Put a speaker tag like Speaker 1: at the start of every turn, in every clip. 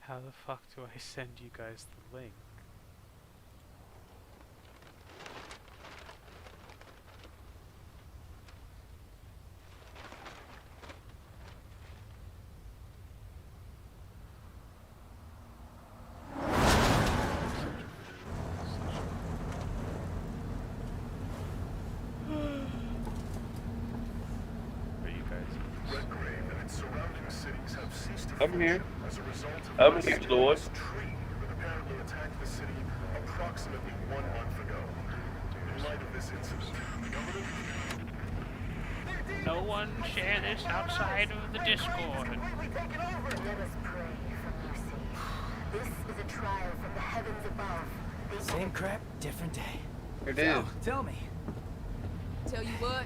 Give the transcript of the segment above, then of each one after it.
Speaker 1: How the fuck do I send you guys the link? Are you guys?
Speaker 2: Redgrave and its surrounding cities have ceased to
Speaker 3: I'm
Speaker 2: function
Speaker 3: here.
Speaker 2: as a result of
Speaker 3: I'm
Speaker 2: a
Speaker 3: here, Lord.
Speaker 2: mysterious tree that apparently attacked the city approximately 1 month ago. In light of this incident, the government...
Speaker 1: No one share this outside of the Discord.
Speaker 4: Let us pray for mercy. This is a trial from the heavens above.
Speaker 5: Same crap, different day.
Speaker 3: Here it
Speaker 5: So,
Speaker 3: is.
Speaker 5: tell me,
Speaker 6: Tell you what.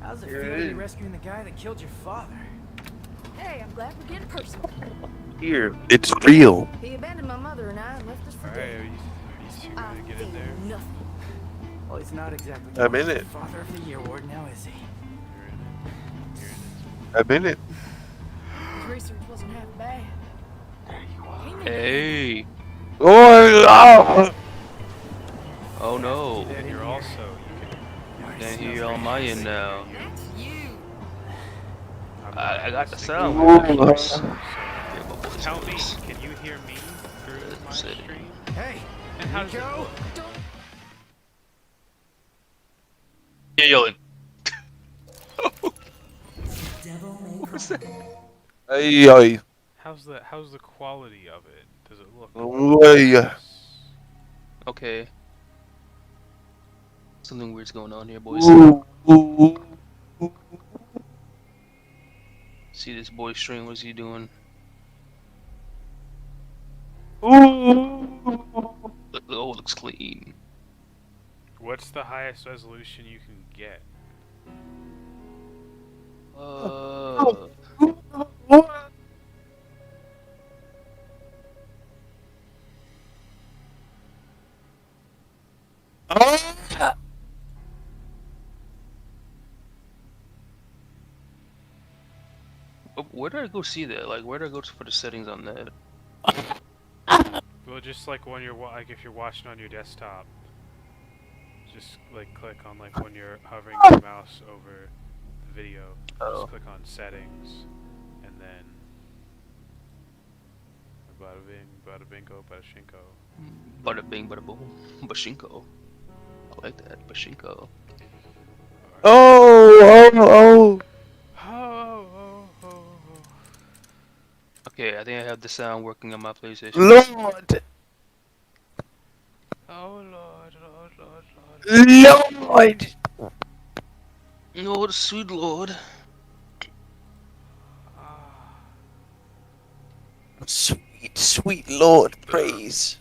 Speaker 5: how's it
Speaker 3: Here
Speaker 5: feel
Speaker 3: it
Speaker 5: to be
Speaker 3: is.
Speaker 5: rescuing the guy that killed your father?
Speaker 6: Hey, I'm glad we're getting personal.
Speaker 3: Here, it's real.
Speaker 4: He abandoned my mother and I and left us for
Speaker 1: Alright,
Speaker 4: dead.
Speaker 1: are you two
Speaker 4: I
Speaker 1: gonna get in
Speaker 4: feel
Speaker 1: there?
Speaker 4: nothing.
Speaker 5: Well, he's not exactly
Speaker 3: I'm in it.
Speaker 5: Father of the Year award now, is he?
Speaker 1: You're in it. You're in it.
Speaker 3: I'm in it.
Speaker 6: His research wasn't half bad.
Speaker 7: Hey.
Speaker 3: Oh,
Speaker 7: Oh no.
Speaker 5: That in
Speaker 1: You're
Speaker 5: here.
Speaker 1: also, you can,
Speaker 7: Can't hear you on my end now.
Speaker 6: That's you.
Speaker 1: I'm
Speaker 7: I got the
Speaker 1: listening.
Speaker 7: sound.
Speaker 3: Oh.
Speaker 1: So,
Speaker 7: Hear my voice,
Speaker 1: tell me,
Speaker 7: please.
Speaker 1: can you hear me through my
Speaker 7: City.
Speaker 1: stream?
Speaker 5: Hey,
Speaker 1: And how does it
Speaker 5: Nico?
Speaker 1: look?
Speaker 7: You're yelling.
Speaker 3: Ay, ay.
Speaker 1: How's the quality of it? Does it look
Speaker 3: Ay.
Speaker 1: nice?
Speaker 7: Okay. Something weird's going on here, boys.
Speaker 3: Ooh, ooh,
Speaker 7: See this boy stream, what's he doing?
Speaker 3: ooh.
Speaker 7: Oh, it looks clean.
Speaker 1: What's the highest resolution you can get?
Speaker 7: Where did I go see that? Like, where did I go to put the settings on that?
Speaker 1: Well, just like when you're like if you're watching on your desktop, just like click on like when you're hovering your mouse over the video.
Speaker 7: Oh.
Speaker 1: Just click on settings, and then bada bing, bada bingo, bada shinko.
Speaker 7: Bada bing, bada boom. Bashinko. I like that. Bashinko.
Speaker 3: Oh, oh,
Speaker 7: Okay, I think I have the sound working on my PlayStation.
Speaker 3: oh. Lord.
Speaker 1: Oh Lord, Lord, Lord, Lord.
Speaker 3: Lord.
Speaker 7: Oh, the sweet Lord.
Speaker 1: Ah.
Speaker 3: Sweet, sweet Lord, praise.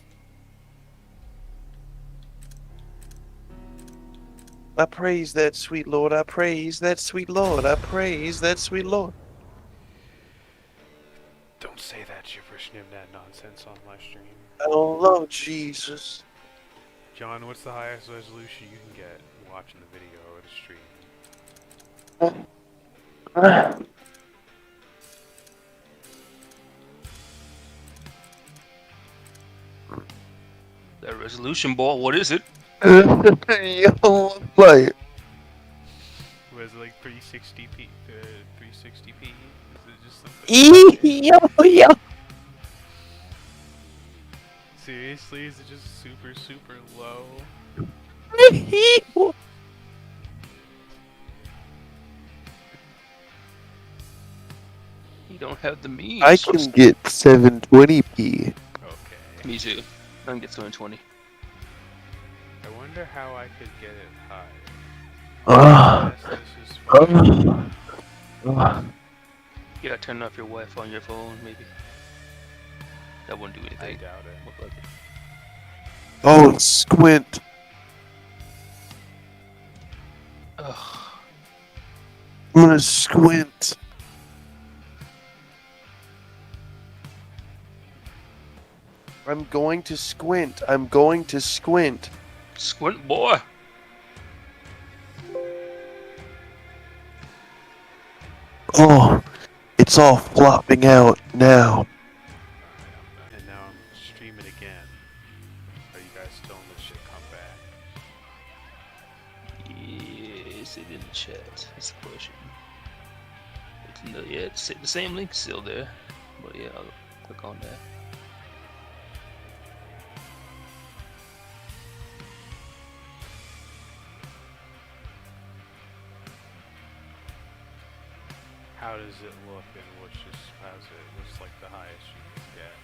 Speaker 3: I praise that sweet Lord. I praise that sweet Lord. I praise that sweet Lord.
Speaker 1: Don't say that gibberish nimnat nonsense on my stream.
Speaker 3: Oh, Lord Jesus.
Speaker 1: John, what's the highest resolution you can get watching the video or the stream?
Speaker 7: That resolution ball, what is it?
Speaker 3: Yo, play.
Speaker 1: Was it like 360p? 360p? Is it just something?
Speaker 3: Yo.
Speaker 1: Seriously, is it just super, super low?
Speaker 7: You don't have the means.
Speaker 3: I can get 720p.
Speaker 1: Okay.
Speaker 7: Me too. I can get 220.
Speaker 1: I wonder how I could get it high.
Speaker 3: Ah.
Speaker 1: Yes, this is fine.
Speaker 7: You gotta turn off your Wi-Fi on your phone, maybe. That wouldn't do
Speaker 1: I
Speaker 7: anything.
Speaker 1: doubt it.
Speaker 7: Look like it.
Speaker 3: Oh, squint.
Speaker 7: Ugh.
Speaker 3: I'm gonna squint. I'm going to squint. I'm going to squint.
Speaker 7: Squint boy.
Speaker 3: Oh, it's all flopping out now.
Speaker 1: again? Are you guys still in this shit come back?
Speaker 7: Yes, it in the chat. That's the question. Yeah, it's the same link's still there. But yeah, I'll click on that.
Speaker 1: How does it look and what's what's like the highest you can get?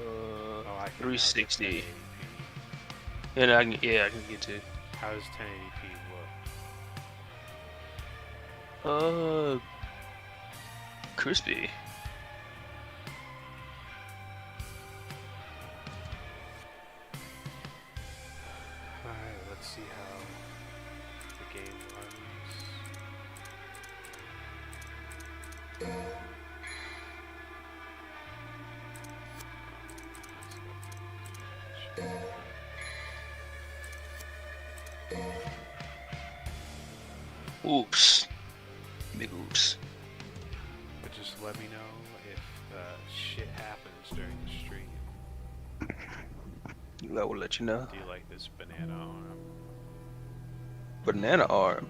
Speaker 1: Oh, I can now get
Speaker 7: 360.
Speaker 1: 1080p.
Speaker 7: And I can get to.
Speaker 1: How does 1080p look?
Speaker 7: Crispy.
Speaker 1: Alright, let's see how the game runs.
Speaker 7: Oops. Big oops.
Speaker 1: But just let me know if shit happens during the stream.
Speaker 7: I will let you know.
Speaker 1: Do you like this banana arm?
Speaker 7: Banana arm.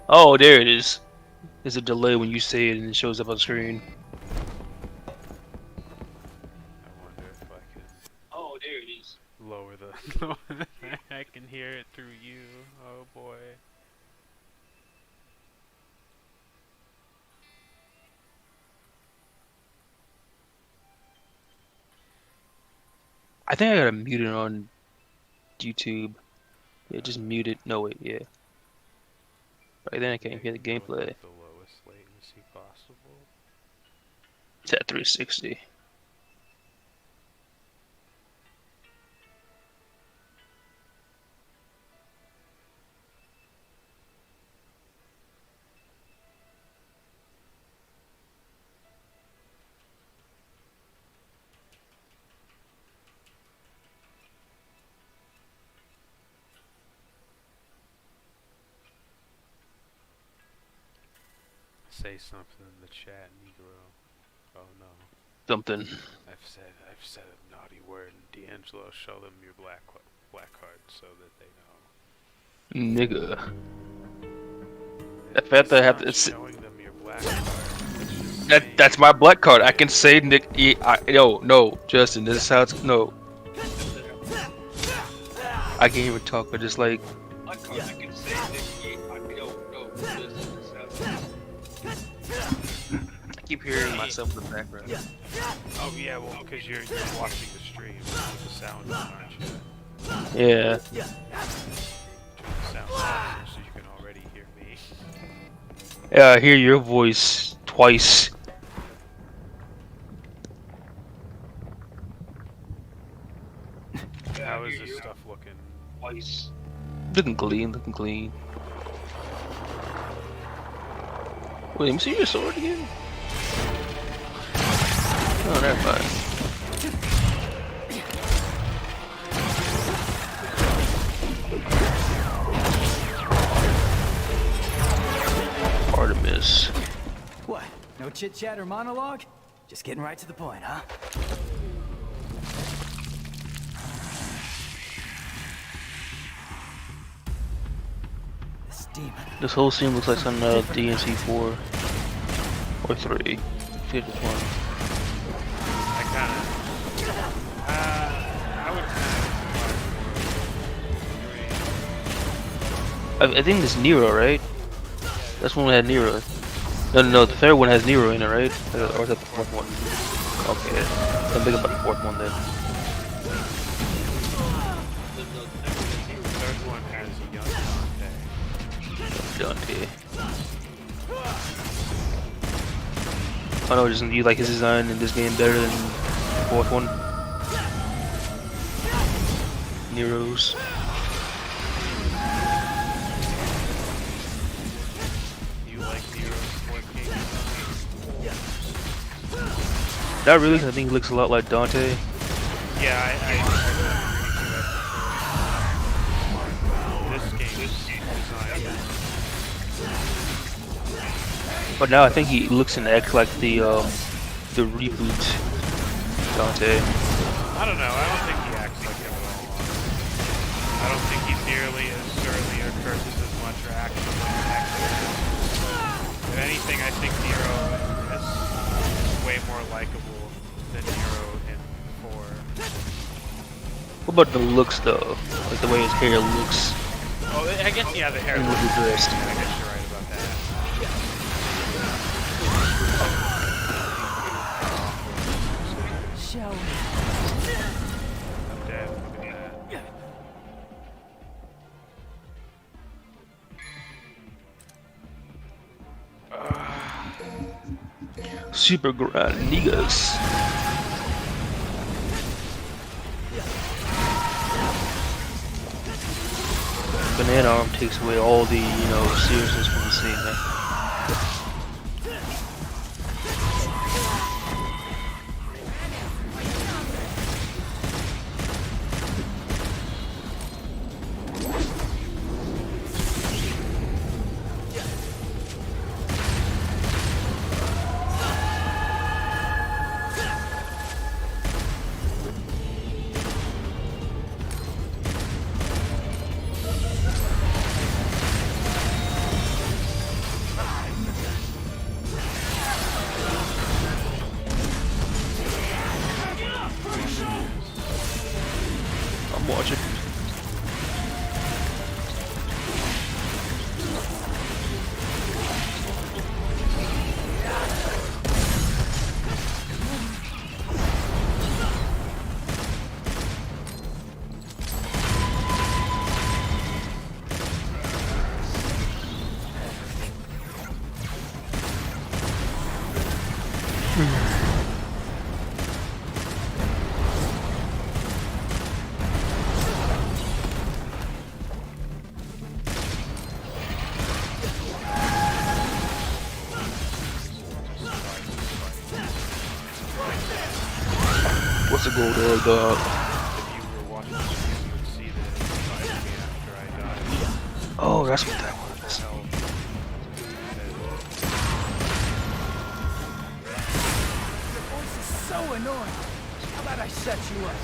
Speaker 7: Oh, there it is. There's a delay when you say it and it shows up on screen.
Speaker 1: I wonder if I can.
Speaker 7: Oh, there it is.
Speaker 1: Lower the. I can hear it through you. Oh boy.
Speaker 7: I think I gotta mute it on YouTube. Yeah, just mute it. No, wait, yeah. Right then I can't hear the gameplay.
Speaker 1: The lowest latency possible.
Speaker 7: It's at 360.
Speaker 1: Say something in the chat, Negro. Oh no.
Speaker 7: Something.
Speaker 1: I've said a naughty word, and D'Angelo, show them your black card so that they know.
Speaker 7: Nigga. In fact, I have to.
Speaker 1: Showing them your black card. It's just
Speaker 7: That's my black card. I can say Nick. No, Justin. This is how it's no. I can't even talk, but just like. I can say I keep hearing myself in the background.
Speaker 1: Oh yeah, well, because you're watching the stream with the sound on, aren't you?
Speaker 7: Yeah.
Speaker 1: Turn the sound off so you can already hear me.
Speaker 7: Yeah, I hear your voice twice.
Speaker 1: How is this stuff looking?
Speaker 7: Twice. Looking clean, looking clean. Wait, let me see your sword again. Oh, never mind. Artemis.
Speaker 5: What? No chit chat or monologue? Just getting right to the point, huh? This demon.
Speaker 7: This whole scene looks like something out of DNC 4 or 3. Which one?
Speaker 1: I kind of. I would kind of.
Speaker 7: I think it's Nero, right? That's one that had Nero. No, the third one has Nero in it, right? Or is that the fourth one? Okay, I'm thinking about the fourth one then.
Speaker 1: The third one has a young Dante.
Speaker 7: Dante. Oh no, just you like his design in this game better than the fourth one? Nero's.
Speaker 1: You like Nero's fourth game?
Speaker 7: Not really, 'cause I think he looks a lot like Dante.
Speaker 1: Yeah, I this game's design.
Speaker 7: But now I think he looks and acts like the the reboot Dante.
Speaker 1: I don't know. I don't think he acts like him at all. I don't think he's nearly as surly or curses as much or acts as If anything, I think Nero is way more likable than Nero in 4.
Speaker 7: What about the looks though? Like the way his hair looks.
Speaker 1: Oh, I guess yeah, the hair.
Speaker 7: And
Speaker 1: looks
Speaker 7: with the dress.
Speaker 1: I guess you're right about that.
Speaker 6: Show me.
Speaker 1: I'm dead. Look at that.
Speaker 7: Super grand niggas. Banana arm takes away all the, seriousness from the scene, man. I'm watching. What's the goal there, dog?
Speaker 1: If you were watching this, you would see that it revived me after I died.
Speaker 7: Oh, that's what that was.
Speaker 1: Hell,
Speaker 5: Your voice is so annoying. How about I shut you up?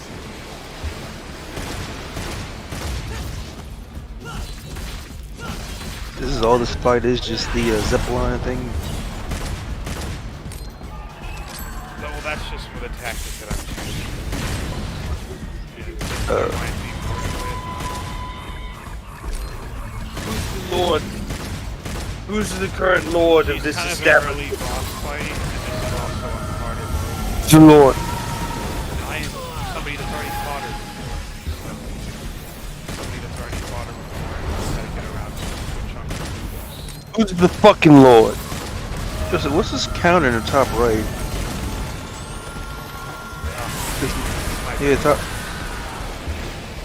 Speaker 7: This is all this fight is, just the zipline thing.
Speaker 1: well, that's just for the tactic that I'm choosing.
Speaker 3: Lord. Who's the current lord of
Speaker 1: He's
Speaker 3: this
Speaker 1: kind of an
Speaker 3: establishment?
Speaker 1: early boss fight, and this is also a harder mode.
Speaker 3: The lord.
Speaker 1: I am somebody that's already fought her before. Somebody that's already fought her before, and knows how to get around to a chunk of this.
Speaker 3: Who's the fucking lord?
Speaker 7: Listen, what's this counter in the top right? Yeah, top.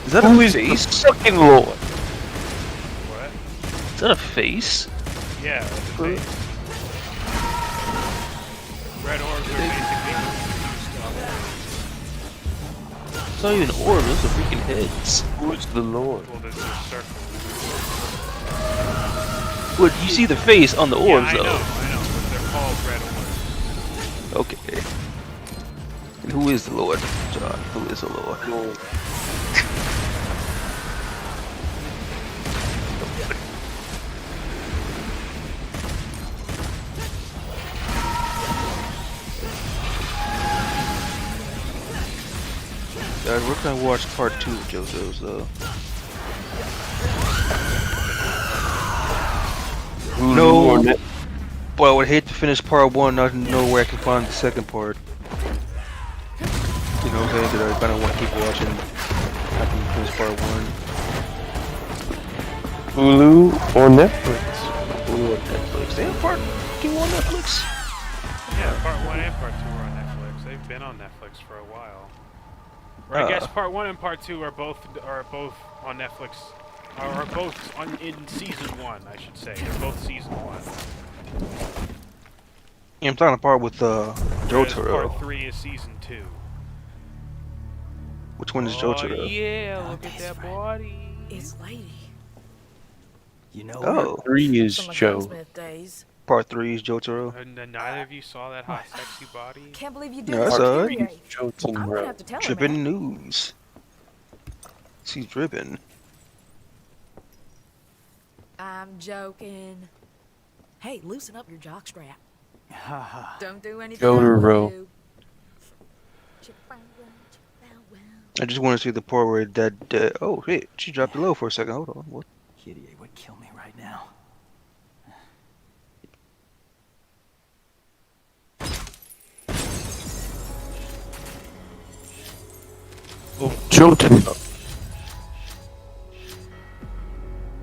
Speaker 7: Is that
Speaker 3: Who
Speaker 7: a
Speaker 3: is
Speaker 7: face?
Speaker 3: the fucking lord?
Speaker 1: What?
Speaker 7: Is that a face?
Speaker 1: Yeah, that's a face. Red orbs are basically used to
Speaker 7: It's not even orbs, those are freaking heads.
Speaker 3: Who's the lord?
Speaker 1: well, there's a circle.
Speaker 7: But you see the face on the orbs,
Speaker 1: Yeah, I know,
Speaker 7: though.
Speaker 1: but they're called red orbs.
Speaker 7: Okay. And who is the Lord, John? Who is the Lord? Guys, we're gonna watch part 2 of JoJo's, though. No! But I would hate to finish part 1, not know where I can find the second part. You know what I'm saying? Because I kind of want to keep watching after we finish part 1.
Speaker 3: Hulu or Netflix?
Speaker 7: Hulu or Netflix. They have part 2 on Netflix?
Speaker 1: Yeah, part 1 and part 2 are on Netflix. They've been on Netflix for a while. Or I guess part 1 and part 2 are both on Netflix. Are both in season 1, I should say. They're both season 1.
Speaker 7: Yeah, I'm talking apart with
Speaker 1: Whereas
Speaker 7: Jotaro.
Speaker 1: Part 3 is season 2.
Speaker 7: Which one is
Speaker 1: Oh
Speaker 7: Jotaro?
Speaker 1: yeah, look at
Speaker 6: Dante's
Speaker 1: that
Speaker 6: right.
Speaker 1: body.
Speaker 6: It's lady.
Speaker 5: You know
Speaker 7: Oh.
Speaker 3: 3 is
Speaker 6: From my
Speaker 3: Joe.
Speaker 6: gunsmith days.
Speaker 7: Part 3's Jotaro.
Speaker 1: And then neither of you saw that hot, sexy body.
Speaker 6: Can't believe you did
Speaker 7: Yeah,
Speaker 6: this
Speaker 7: that's
Speaker 6: to
Speaker 7: alright.
Speaker 6: Kyrie. I'm
Speaker 3: Jotaro.
Speaker 6: gonna have to tell her,
Speaker 7: Drippin'
Speaker 6: man.
Speaker 7: news. She's drippin'.
Speaker 6: I'm joking. Hey, loosen up your jockstrap.
Speaker 5: Haha.
Speaker 6: Don't do anything.
Speaker 3: Jotaro.
Speaker 6: Jotaro.
Speaker 7: I just want to see the part where that. Oh, wait. She dropped it low for a second. Hold on. What?
Speaker 5: Kyrie would kill me right now.
Speaker 3: Oh, Jotaro.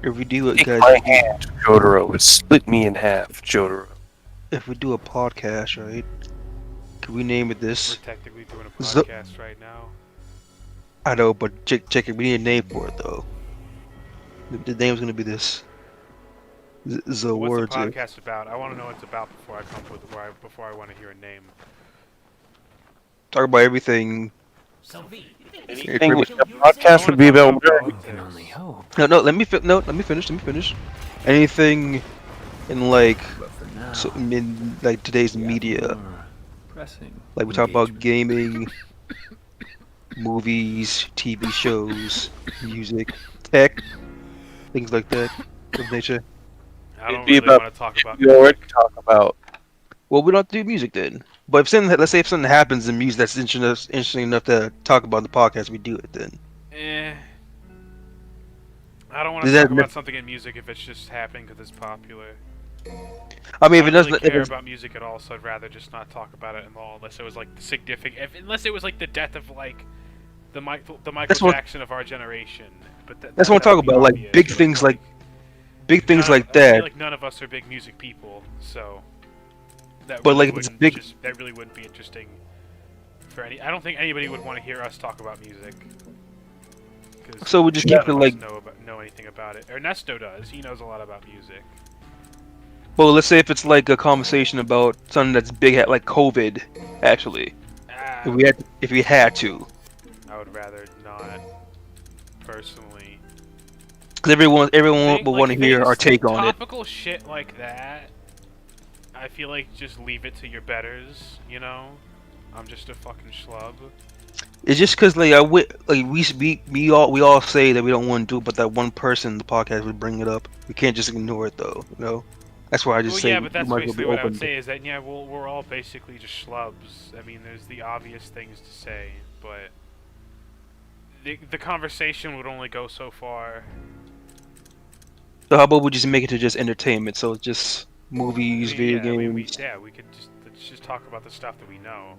Speaker 7: If we do it,
Speaker 3: Take
Speaker 7: guys.
Speaker 3: my hand, Jotaro. It split me in half, Jotaro.
Speaker 7: If we do a podcast, right? Can we name it
Speaker 1: We're
Speaker 7: this?
Speaker 1: technically doing a
Speaker 7: Z-
Speaker 1: podcast right now.
Speaker 7: I know, but check it. We need a name for it though. The name's gonna be this. The
Speaker 1: What's the
Speaker 7: words.
Speaker 1: podcast about? I want to know what it's about before I come up with before I want to hear a name.
Speaker 7: Talk about everything.
Speaker 3: Anything the podcast would be about.
Speaker 5: We can only hope.
Speaker 7: No. Let me finish. Anything in like,
Speaker 5: But for now,
Speaker 7: so, in like today's media.
Speaker 5: more pressing
Speaker 7: Like we talk about
Speaker 5: engagement.
Speaker 7: gaming, movies, TV shows, music, tech, things like that of nature.
Speaker 1: I don't
Speaker 3: It'd be
Speaker 1: really
Speaker 3: about-
Speaker 1: want to talk about
Speaker 3: We already talk about.
Speaker 7: Well, we don't have to do music then. But if something, let's say if something happens in music that's interesting enough to talk about in the podcast, we do it then.
Speaker 1: I don't want
Speaker 7: Does
Speaker 1: to
Speaker 7: that
Speaker 1: talk about
Speaker 7: nif-
Speaker 1: something in music if it's just happening because it's popular.
Speaker 7: I mean, if
Speaker 1: I
Speaker 7: it
Speaker 1: don't
Speaker 7: doesn't,
Speaker 1: really care
Speaker 7: if
Speaker 1: about music at all, so I'd rather just not talk about it at all, unless it was like the significant, unless it was like the death of like the Michael
Speaker 7: That's what-
Speaker 1: Jackson of our generation. But
Speaker 7: that's what I'm
Speaker 1: that
Speaker 7: talking
Speaker 1: would be
Speaker 7: about, like
Speaker 1: obvious.
Speaker 7: big
Speaker 1: But,
Speaker 7: things like
Speaker 1: I
Speaker 7: that.
Speaker 1: feel like none of us are big music people, so that
Speaker 7: But,
Speaker 1: really
Speaker 7: like, if it's
Speaker 1: wouldn't
Speaker 7: big-
Speaker 1: that really wouldn't be interesting for any. I don't think anybody would want to hear us talk about music. 'Cause
Speaker 7: So we just
Speaker 1: none
Speaker 7: keep it
Speaker 1: of us
Speaker 7: like,
Speaker 1: know anything about it. Ernesto does. He knows a lot about music.
Speaker 7: well, let's say if it's like a conversation about something that's big, like COVID, actually.
Speaker 1: Ah,
Speaker 7: If we had to,
Speaker 1: I would rather not, personally.
Speaker 7: because everyone
Speaker 1: Thing-
Speaker 7: will
Speaker 1: like
Speaker 7: want to hear
Speaker 1: things-
Speaker 7: our take on it.
Speaker 1: Topical shit like that, I feel like just leave it to your betters, you know? I'm just a fucking schlub.
Speaker 7: It's just because we all say that we don't want to do it, but that one person in the podcast would bring it up. We can't just ignore it though, you know. That's why I just
Speaker 1: Well,
Speaker 7: say
Speaker 1: yeah, but that's
Speaker 7: we might as well
Speaker 1: basically
Speaker 7: be
Speaker 1: what I would
Speaker 7: open.
Speaker 1: say is that, yeah, we're all basically just schlubs. I mean, there's the obvious things to say, but the conversation would only go so far.
Speaker 7: So how about we just make it to just entertainment? So it's just movies, video
Speaker 1: I mean,
Speaker 7: games,
Speaker 1: we could let's just talk about the stuff that we know.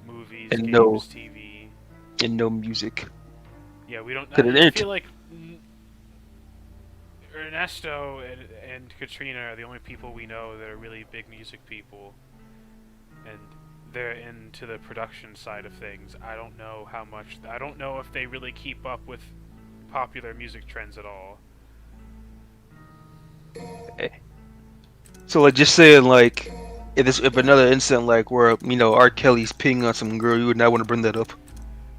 Speaker 1: Movies,
Speaker 7: And
Speaker 1: games,
Speaker 7: no-
Speaker 1: TV.
Speaker 7: and no music.
Speaker 1: Yeah, we don't.
Speaker 7: Could it
Speaker 1: I
Speaker 7: enter-
Speaker 1: feel like Ernesto and Katrina are the only people we know that are really big music people, and they're into the production side of things. I don't know how much. I don't know if they really keep up with popular music trends at all.
Speaker 7: So like just saying like if another incident like where R. Kelly's peeing on some girl, you would not want to bring that up.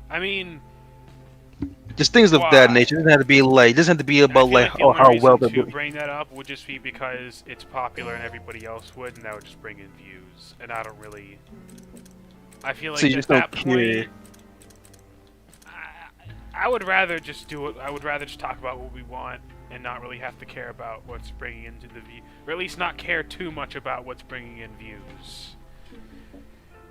Speaker 1: I mean,
Speaker 7: Just things of
Speaker 1: Why?
Speaker 7: that nature. It doesn't have to be like. It doesn't have to be
Speaker 1: I
Speaker 7: about
Speaker 1: feel
Speaker 7: like
Speaker 1: the only
Speaker 7: how
Speaker 1: reason
Speaker 7: well they're
Speaker 1: to
Speaker 7: doing.
Speaker 1: bring that up would just be because it's popular and everybody else would, and that would just bring in views. And I don't really. I feel like
Speaker 7: So you
Speaker 1: at
Speaker 7: just
Speaker 1: that
Speaker 7: don't
Speaker 1: point,
Speaker 7: care.
Speaker 1: I would rather just do it. I would rather just talk about what we want and not really have to care about what's bringing into the view, or at least not care too much about what's bringing in views.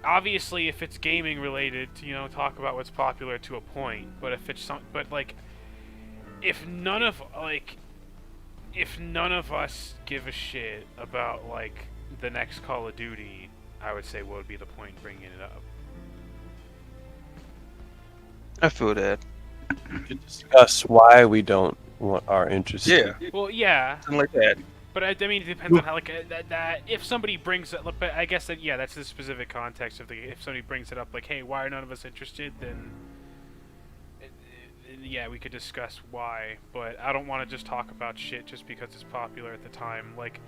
Speaker 1: Obviously, if it's gaming related, talk about what's popular to a point. But if it's if none of us give a shit about like the next Call of Duty, I would say what would be the point in bringing it up?
Speaker 7: I feel that.
Speaker 3: To discuss why we don't want our interest.
Speaker 7: Yeah,
Speaker 1: Well, yeah,
Speaker 7: something like that.
Speaker 1: but I mean, it depends on how that if somebody brings it. But I guess that that's the specific context of if somebody brings it up, like, hey, why are none of us interested? Then yeah, we could discuss why. But I don't want to just talk about shit just because it's popular at the time. Like,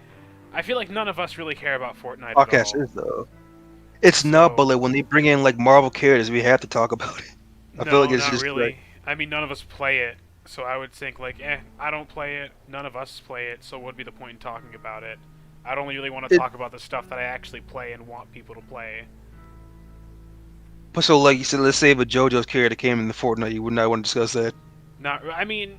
Speaker 1: I feel like none of us really care about Fortnite at
Speaker 7: Podcast
Speaker 1: all.
Speaker 7: is though. It's not, but like when they bring in like Marvel characters, we have to talk about it. I feel like it's
Speaker 1: not
Speaker 7: just
Speaker 1: really.
Speaker 7: like,
Speaker 1: I mean, none of us play it, so I would think like, I don't play it. None of us play it, so what would be the point in talking about it? I'd only really want to talk about the stuff that I actually play and want people to play.
Speaker 7: But so, like you said, let's say if a JoJo's character came in the Fortnite, you would not want to discuss that.
Speaker 1: I mean,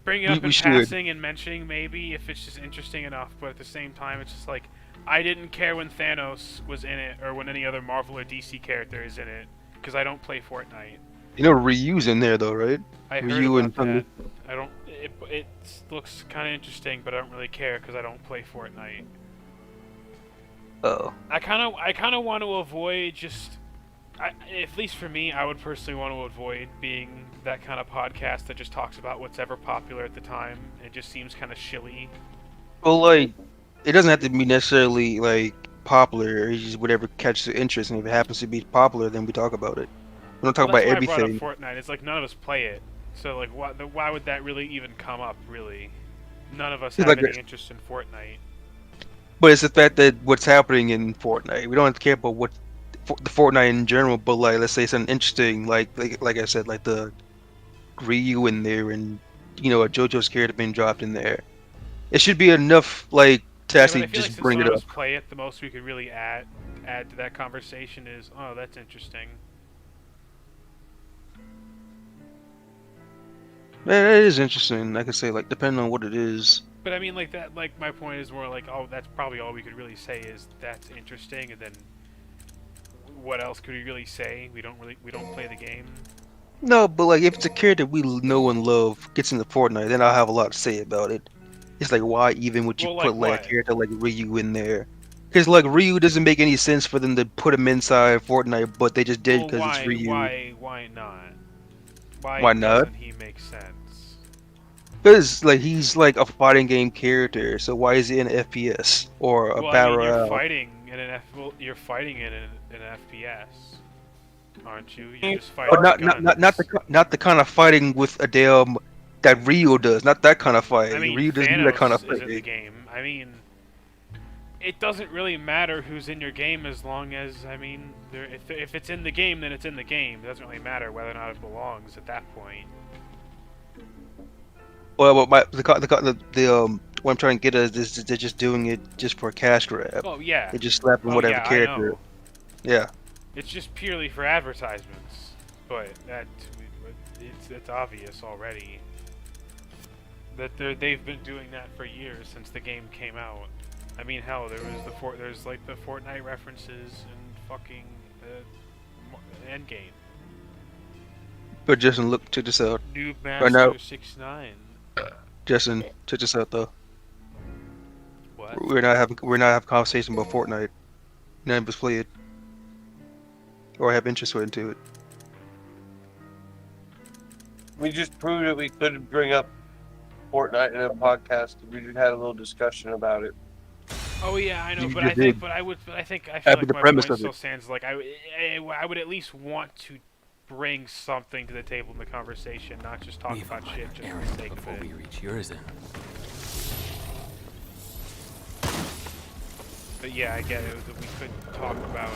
Speaker 1: bring it up
Speaker 7: We
Speaker 1: in
Speaker 7: should.
Speaker 1: passing and mentioning maybe if it's just interesting enough, but at the same time, it's just like, I didn't care when Thanos was in it, or when any other Marvel or DC character is in it, because I don't play Fortnite.
Speaker 7: You know, Ryu's in there though, right?
Speaker 1: I heard
Speaker 7: Ryu
Speaker 1: about
Speaker 7: and
Speaker 1: that. I don't. It looks kind of interesting, but I don't really care because I don't play Fortnite.
Speaker 7: Oh.
Speaker 1: I kind of want to avoid just. At least for me, I would personally want to avoid being that kind of podcast that just talks about what's ever popular at the time. It just seems kind of shilly.
Speaker 7: Well, like, it doesn't have to be necessarily like popular. It's just whatever catches the interest, and if it happens to be popular, then we talk about it. We don't talk
Speaker 1: Well,
Speaker 7: about
Speaker 1: that's why
Speaker 7: everything.
Speaker 1: I brought up Fortnite. It's like none of us play it, so like, why would that really even come up? Really, none of us have
Speaker 7: like
Speaker 1: any interest in Fortnite.
Speaker 7: But it's the fact that what's happening in Fortnite. We don't have to care about what the Fortnite in general, but like, let's say something interesting, like I said, like the Ryu in there, and you know, a JoJo's character being dropped in there. It should be enough, like, to
Speaker 1: Yeah,
Speaker 7: actually
Speaker 1: but I feel
Speaker 7: just
Speaker 1: like
Speaker 7: bring
Speaker 1: since
Speaker 7: it
Speaker 1: none
Speaker 7: up.
Speaker 1: of us play it, the most we could really add to that conversation is, oh, that's interesting.
Speaker 7: Yeah, that is interesting. Like I say, like, depending on what it is.
Speaker 1: But I mean, like that. Like my point is more like, oh, that's probably all we could really say is that's interesting, and then what else could we really say? We don't play the game.
Speaker 7: No, but like, if it's a character we know and love gets into Fortnite, then I'll have a lot to say about it. It's like, why even would you
Speaker 1: Well,
Speaker 7: put
Speaker 1: like
Speaker 7: like
Speaker 1: what?
Speaker 7: a character like Ryu in there? Because like Ryu doesn't make any sense for them to put him inside Fortnite, but they just did
Speaker 1: Well,
Speaker 7: because it's Ryu.
Speaker 1: why not?
Speaker 7: Why not?
Speaker 1: Doesn't he make sense?
Speaker 7: Because like he's like a fighting game character, so why is he in FPS or a
Speaker 1: Well, I
Speaker 7: battle
Speaker 1: mean, you're
Speaker 7: royale?
Speaker 1: fighting in an FPS, aren't you? You're just
Speaker 7: But
Speaker 1: fighting
Speaker 7: not the kind of fighting with a damn that Ryu does. Not that kind of fighting.
Speaker 1: I mean,
Speaker 7: Ryu doesn't do
Speaker 1: Thanos
Speaker 7: that kind of
Speaker 1: is in the
Speaker 7: fighting.
Speaker 1: game. I mean, it doesn't really matter who's in your game as long as, I mean, if it's in the game, then it's in the game. It doesn't really matter whether or not it belongs at that point.
Speaker 7: Well, what I'm trying to get at is they're just doing it just for a cash grab.
Speaker 1: Oh yeah.
Speaker 7: They're just slapping
Speaker 1: Oh,
Speaker 7: whatever
Speaker 1: yeah, I
Speaker 7: character.
Speaker 1: know.
Speaker 7: Yeah.
Speaker 1: It's just purely for advertisements, but it's obvious already that they've been doing that for years since the game came out. I mean, hell, there's like the Fortnite references and fucking Endgame.
Speaker 7: But Justin, look, check this out.
Speaker 1: Noob
Speaker 7: Right now-
Speaker 1: Master 69.
Speaker 7: Justin, check this out though.
Speaker 1: What?
Speaker 7: We're not having a conversation about Fortnite. None of us play it or have interest into it.
Speaker 3: We just proved that we could bring up Fortnite in a podcast. We just had a little discussion about it.
Speaker 1: Oh yeah, I know,
Speaker 7: You
Speaker 1: but
Speaker 7: just
Speaker 1: I think,
Speaker 7: did.
Speaker 1: but I feel
Speaker 7: That'd
Speaker 1: like
Speaker 7: be the
Speaker 1: my
Speaker 7: premise
Speaker 1: point
Speaker 7: of
Speaker 1: still
Speaker 7: it.
Speaker 1: stands. Like I would at least want to bring something to the table in the conversation, not just talk
Speaker 5: We've
Speaker 1: about
Speaker 5: got
Speaker 1: shit
Speaker 5: an
Speaker 1: just for
Speaker 5: errand
Speaker 1: the sake of
Speaker 5: before
Speaker 1: it.
Speaker 5: we reach yours then.
Speaker 1: But yeah, I get it. That we could talk about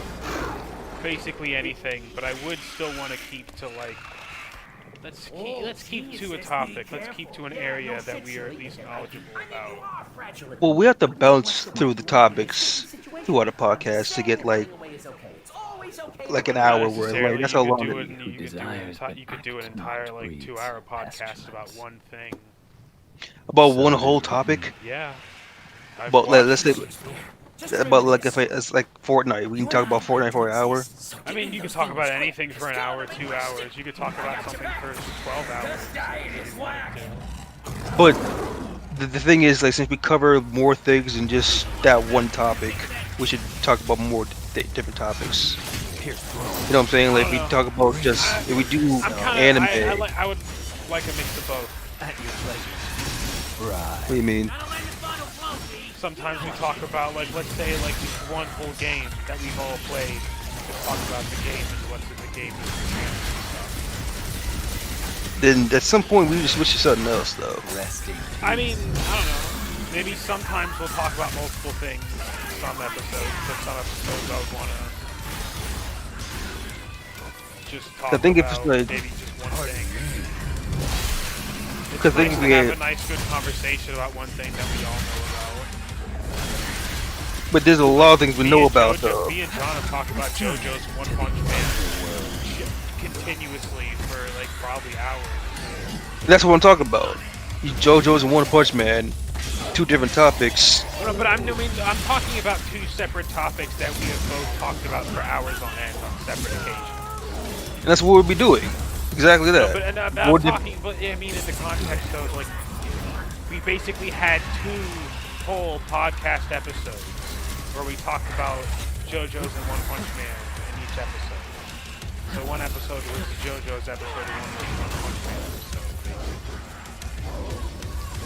Speaker 1: basically anything, but I would still want to keep to like. Let's keep to a topic. Let's keep to an area that we are at least knowledgeable about.
Speaker 7: Well, we have to bounce through the topics throughout the podcast to get like an hour
Speaker 1: Not
Speaker 7: worth.
Speaker 1: necessarily.
Speaker 7: Like that's
Speaker 1: You
Speaker 7: how
Speaker 1: could
Speaker 7: long
Speaker 1: do
Speaker 7: it
Speaker 1: it.
Speaker 7: is.
Speaker 1: You could do an entire like 2-hour podcast about one thing.
Speaker 7: About one whole topic.
Speaker 1: Yeah. I've
Speaker 7: But let's say,
Speaker 1: watched-
Speaker 7: about like if it's like Fortnite, we can talk about Fortnite for an hour.
Speaker 1: I mean, you could talk about anything for an hour, 2 hours. You could talk about something for 12 hours. If you wanted to.
Speaker 7: But the thing is, like, since we cover more things than just that one topic, we should talk about more different topics. You know what I'm saying? Like, if we talk about just if we do
Speaker 1: I'm kinda,
Speaker 7: anime.
Speaker 1: I would like a mix of both.
Speaker 5: At your pleasure. Right.
Speaker 7: What do you mean?
Speaker 1: Sometimes we talk about, like, let's say, like, just one whole game that we've all played. We talk about the game and what's in the game.
Speaker 7: Then at some point we just switch to something else, though.
Speaker 5: Resting.
Speaker 1: I mean, I don't know. Maybe sometimes we'll talk about multiple things some episodes, but some episodes I would want to just talk
Speaker 7: I think if
Speaker 1: about
Speaker 7: it's like-
Speaker 1: maybe just one thing. It's
Speaker 7: Because
Speaker 1: nice
Speaker 7: things
Speaker 1: to
Speaker 7: we
Speaker 1: have a nice, good conversation about one thing that we all know about.
Speaker 7: But there's a lot of things we know about though.
Speaker 1: Me and John have talked about JoJo's One Punch Man continuously for like probably hours.
Speaker 7: That's what I'm talking about. JoJo's and One Punch Man, two different topics.
Speaker 1: But I'm talking about two separate topics that we have both talked about for hours on end on separate occasions.
Speaker 7: And that's what we'll be doing. Exactly that.
Speaker 1: But I mean, in the context of like, we basically had two whole podcast episodes where we talked about JoJo's and One Punch Man in each episode. So one episode was the JoJo's episode, and one was the One Punch Man episode.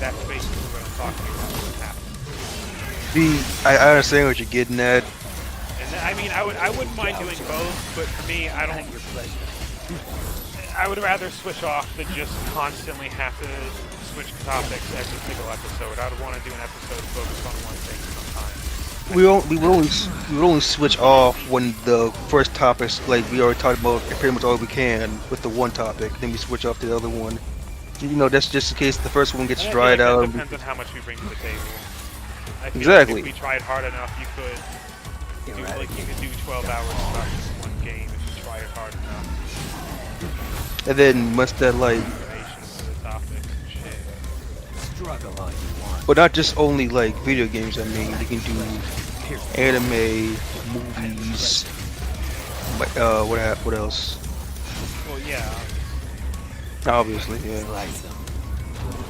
Speaker 1: That's basically what I'm talking about. What happened.
Speaker 7: I understand what you're getting at.
Speaker 1: And I mean, I wouldn't mind doing both, but for me, I don't. I would rather switch off than just constantly have to switch topics every single episode. I would want to do an episode focused on one thing sometimes.
Speaker 7: We would only switch off when the first topics, like we already talked about pretty much all we can with the one topic, then we switch off to the other one. You know, that's just in case the first one gets dried out.
Speaker 1: It depends on how much we bring to the table. I feel
Speaker 7: Exactly.
Speaker 1: Like if we tried hard enough, you could do 12 hours about just one game if you try it hard enough.
Speaker 7: And then once that like,
Speaker 5: Struggle all you want.
Speaker 7: but not just only like video games. I mean, you can do anime, movies. What else?
Speaker 1: Well, yeah.
Speaker 7: Obviously, yeah.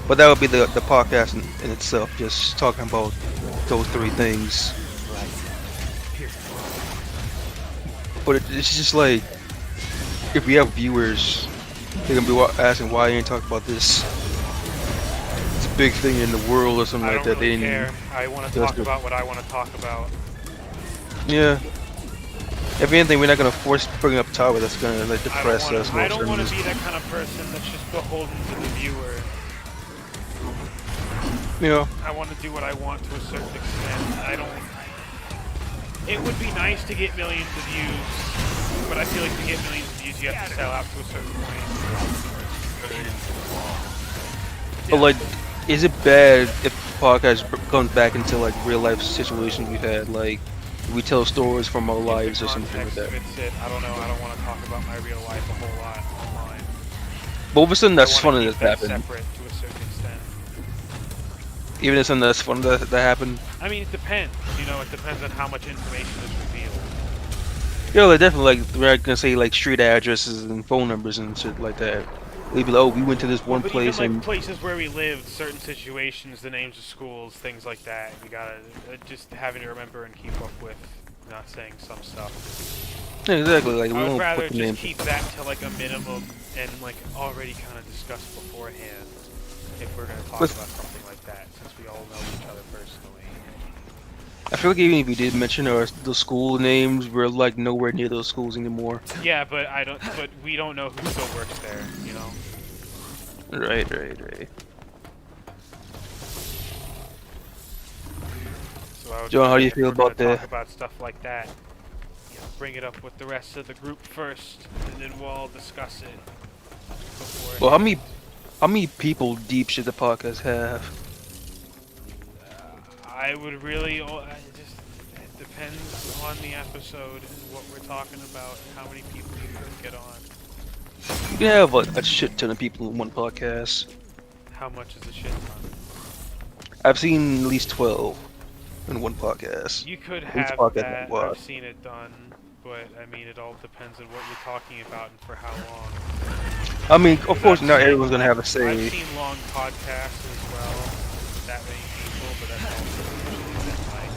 Speaker 7: But that would be the podcast in itself, just talking about those three things. But it's just like, if we have viewers, they're gonna be asking why you ain't talking about this. It's a big thing in the world or something
Speaker 1: I
Speaker 7: like
Speaker 1: don't
Speaker 7: that.
Speaker 1: really
Speaker 7: They
Speaker 1: care. I want to talk about what I want to talk about.
Speaker 7: Yeah. If anything, we're not gonna force bring up a topic that's gonna like depress us.
Speaker 1: I don't want to be that kind of person that's just beholden to the viewer.
Speaker 7: Yeah.
Speaker 1: I want to do what I want to a certain extent. I don't. It would be nice to get millions of views, but I feel like to get millions of views, you have to sell out to a certain point.
Speaker 7: But like, is it bad if the podcast comes back into like real life situations we've had, like we tell stories from our lives or something like that?
Speaker 1: I don't know. I don't want to talk about my real life a whole lot online.
Speaker 7: But if it's something that's
Speaker 1: I wanna
Speaker 7: funny
Speaker 1: keep
Speaker 7: that's
Speaker 1: that
Speaker 7: happened,
Speaker 1: separate to a certain extent.
Speaker 7: even if something that's funny that happened,
Speaker 1: I mean, it depends. You know, it depends on how much information is revealed.
Speaker 7: yeah, like definitely like we're not gonna say like street addresses and phone numbers and shit like that. We'd be like, oh, we went to this one
Speaker 1: But
Speaker 7: place
Speaker 1: even, like,
Speaker 7: and
Speaker 1: places where we lived, certain situations, the names of schools, things like that. You gotta just having to remember and keep up with. Not saying some stuff.
Speaker 7: yeah, exactly like we
Speaker 1: I would
Speaker 7: won't
Speaker 1: rather
Speaker 7: put the
Speaker 1: just
Speaker 7: name.
Speaker 1: keep that to like a minimum and like already kind of discussed beforehand if we're gonna talk
Speaker 7: But-
Speaker 1: about something like that, since we all know each other personally.
Speaker 7: I feel like even if we did mention the school names, we're like nowhere near those schools anymore.
Speaker 1: Yeah, but But we don't know who still works there. You know.
Speaker 7: Right.
Speaker 1: So I would
Speaker 7: John, how do you
Speaker 1: if
Speaker 7: feel
Speaker 1: we're gonna
Speaker 7: about that?
Speaker 1: Talk about stuff like that. You know, bring it up with the rest of the group first, and then we'll all discuss it.
Speaker 7: Well, how many people deep should the podcast have?
Speaker 1: I would really. It depends on the episode and what we're talking about, and how many people you could get on.
Speaker 7: You can have a shit ton of people in one podcast.
Speaker 1: How much is a shit ton?
Speaker 7: I've seen at least 12 in one podcast.
Speaker 1: You could
Speaker 7: Each
Speaker 1: have
Speaker 7: podcast
Speaker 1: that.
Speaker 7: what?
Speaker 1: I've seen it done, but I mean, it all depends on what you're talking about and for how long.
Speaker 7: I mean, of course,
Speaker 1: I've
Speaker 7: not
Speaker 1: seen-
Speaker 7: everyone's gonna have a say.
Speaker 1: I've seen long podcasts as well, with that many people, but that's also usually that like.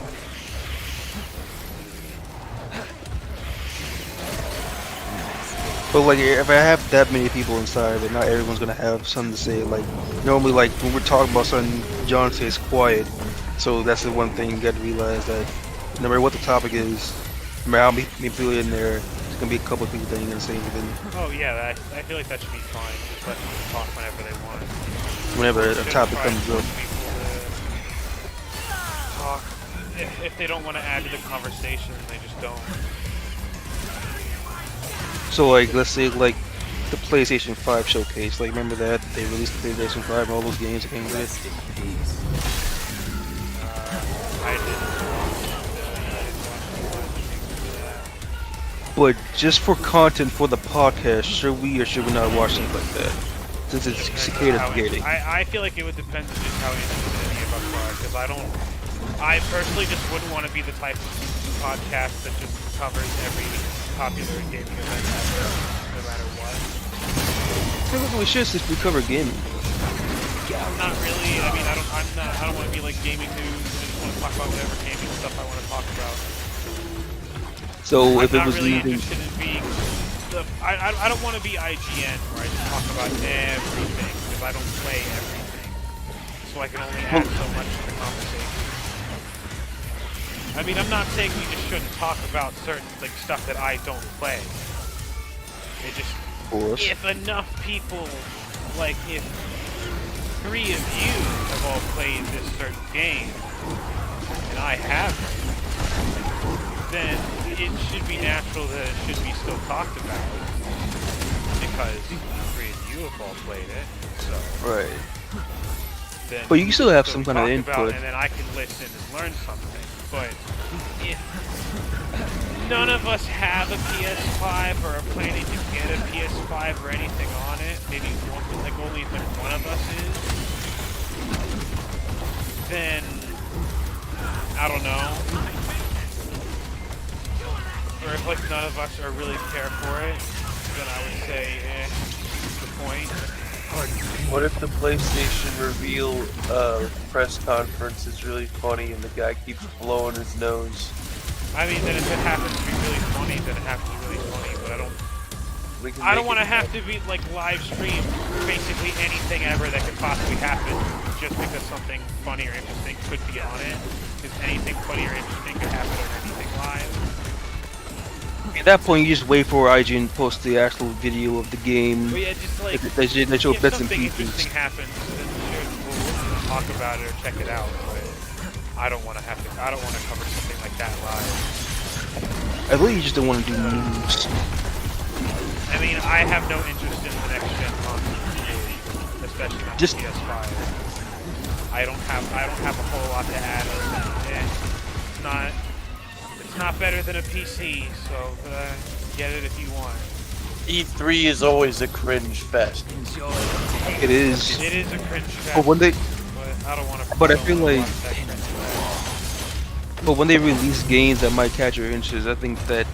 Speaker 7: But like, if I have that many people inside, then not everyone's gonna have something to say. Like, normally, like when we're talking about something, John stays quiet. So that's the one thing you got to realize, that no matter what the topic is, no matter how many people are in there, there's gonna be a couple of people that ain't gonna say anything.
Speaker 1: Oh yeah, I feel like that should be fine. Just let people talk whenever they want.
Speaker 7: Whenever a
Speaker 1: Shouldn't
Speaker 7: topic
Speaker 1: try to
Speaker 7: comes
Speaker 1: force
Speaker 7: up.
Speaker 1: people to talk. If they don't want to add to the conversation, they just don't.
Speaker 7: So like, let's say like the PlayStation 5 showcase. Like, remember that they released the PlayStation 5 and all those games that came with it.
Speaker 5: Rest in peace.
Speaker 1: I didn't.
Speaker 7: But just for content for the podcast, should we or should we not watch things like that? Since it's cicada gating.
Speaker 1: I feel like it would depend on just how interested any of us are, because I personally just wouldn't want to be the type of podcast that just covers every popular gaming event ever, no matter what.
Speaker 7: I think we should since we cover gaming.
Speaker 1: Not really. I mean, I don't want to be like gaming news. I just want to talk about whatever gaming stuff I want to talk about.
Speaker 7: So if it
Speaker 1: I'm
Speaker 7: was
Speaker 1: not really
Speaker 7: leaving,
Speaker 1: interested in being I don't want to be IGN where I just talk about everything because I don't play everything, so I can only add so much to the conversation. I mean, I'm not saying we just shouldn't talk about certain like stuff that I don't play. It just if enough people, like if 3 of you have all played this certain game and I haven't, then it should be natural that it should be still talked about because 3 of you have all played it. So
Speaker 7: right?
Speaker 1: then
Speaker 7: But you still have some kind of
Speaker 1: talk
Speaker 7: input.
Speaker 1: about, and then I can listen and learn something. But if none of us have a PS5 or are planning to get a PS5 or anything on it, maybe only one of us is, then I don't know. Or if like none of us are really care for it, then I would say, what's the point?
Speaker 3: What if the PlayStation reveal press conference is really funny and the guy keeps blowing his nose?
Speaker 1: I mean, then if it happens to be really funny, then it has to be really funny. But I don't want to have to be like live stream basically anything ever that could possibly happen just because something funny or interesting could be on it. Because anything funny or interesting could happen on anything live.
Speaker 7: At that point, you just wait for IGN to post the actual video of the game.
Speaker 1: But yeah, just like
Speaker 7: They show
Speaker 1: if
Speaker 7: bits and
Speaker 1: something
Speaker 7: pieces.
Speaker 1: interesting happens, then sure, we'll talk about it or check it out. But I don't want to cover something like that live.
Speaker 7: I believe you just don't want to do news.
Speaker 1: I mean, I have no interest in the next gen consoles, especially not
Speaker 7: Just-
Speaker 1: the PS5. I don't have a whole lot to add other than it's not better than a PC, so get it if you want.
Speaker 3: E3 is always a cringe fest.
Speaker 7: It is.
Speaker 1: It is a cringe fest,
Speaker 7: But when they,
Speaker 1: but I don't want to.
Speaker 7: But I feel like- when they release games that might catch your interest, I think that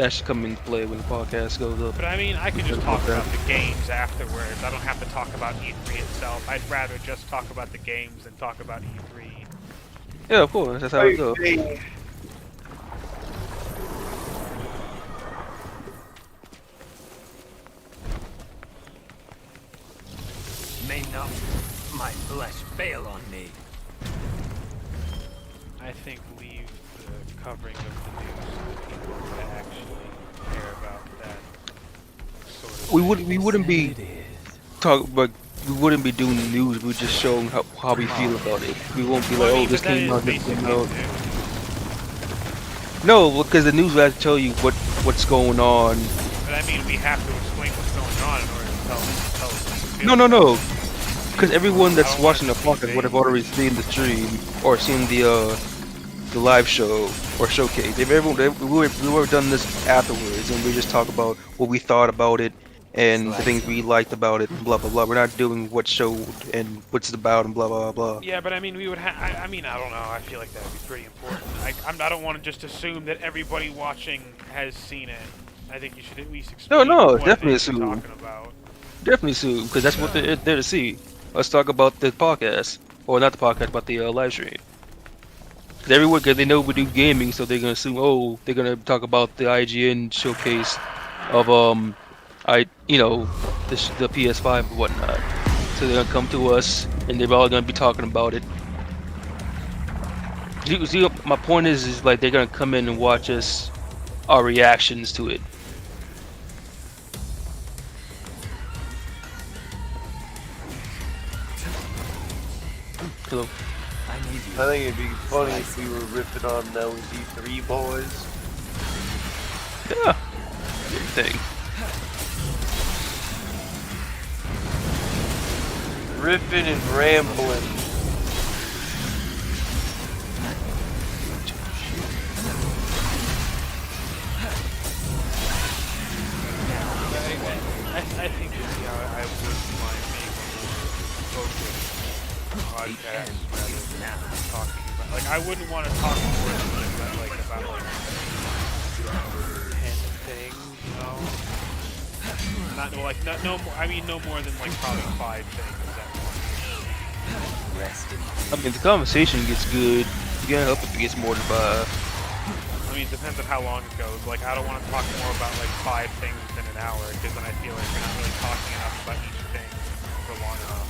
Speaker 7: should come into play when the podcast goes up.
Speaker 1: But I mean, I could just talk about the games afterwards. I don't have to talk about E3 itself. I'd rather just talk about the games than talk about E3.
Speaker 7: Yeah, of course. That's how it goes.
Speaker 5: May not my flesh fail on me.
Speaker 1: I think leave the covering of the news to people that actually care about that sort of thing.
Speaker 7: We wouldn't be we wouldn't be doing the news. We're just showing how we feel about it. We won't be like,
Speaker 1: Well, I
Speaker 7: oh,
Speaker 1: mean,
Speaker 7: this
Speaker 1: but that
Speaker 7: came
Speaker 1: is
Speaker 7: out, this
Speaker 1: basically
Speaker 7: came out.
Speaker 1: news.
Speaker 7: No, because the news will have to tell you what's going on.
Speaker 1: But I mean, we have to explain what's going on in order to tell us what we feel.
Speaker 7: No. Because everyone that's
Speaker 1: I don't
Speaker 7: watching the
Speaker 1: want it to be
Speaker 7: podcast would have already seen the stream or seen the live show or showcase. If everyone we would have done this afterwards, and we just talk about what we thought about it and the things we liked about it, and blah blah blah. We're not doing what showed and what's it about and blah blah blah.
Speaker 1: Yeah, but I mean, we would have. I mean, I don't know. I feel like that would be pretty important. I don't want to just assume that everybody watching has seen it. I think you should at least explain
Speaker 7: No,
Speaker 1: what
Speaker 7: definitely
Speaker 1: you're
Speaker 7: assume.
Speaker 1: talking about.
Speaker 7: Definitely soon, because that's what they're there to see. Let's talk about the podcast, or not the podcast, but the live stream. Because they know we do gaming, so they're gonna assume, oh, they're gonna talk about the IGN showcase of the PS5 and whatnot. So they're gonna come to us, and they're all gonna be talking about it. See, my point is like they're gonna come in and watch us, our reactions to it. Hello.
Speaker 3: I think it'd be funny if we were ripping on those E3 boys.
Speaker 7: Yeah. Big thing.
Speaker 3: Ripping and rambling.
Speaker 1: I think I wouldn't mind being more focused podcast rather than talking about. Like, I wouldn't want to talk more about like 10 things, you know. Not no, like no more. I mean, no more than like probably 5 things at once.
Speaker 7: I mean, the conversation gets good. You can't help if it gets more than 5.
Speaker 1: I mean, it depends on how long it goes. Like, I don't want to talk more about like 5 things within an hour, because then I feel like we're not really talking enough about each thing for long enough.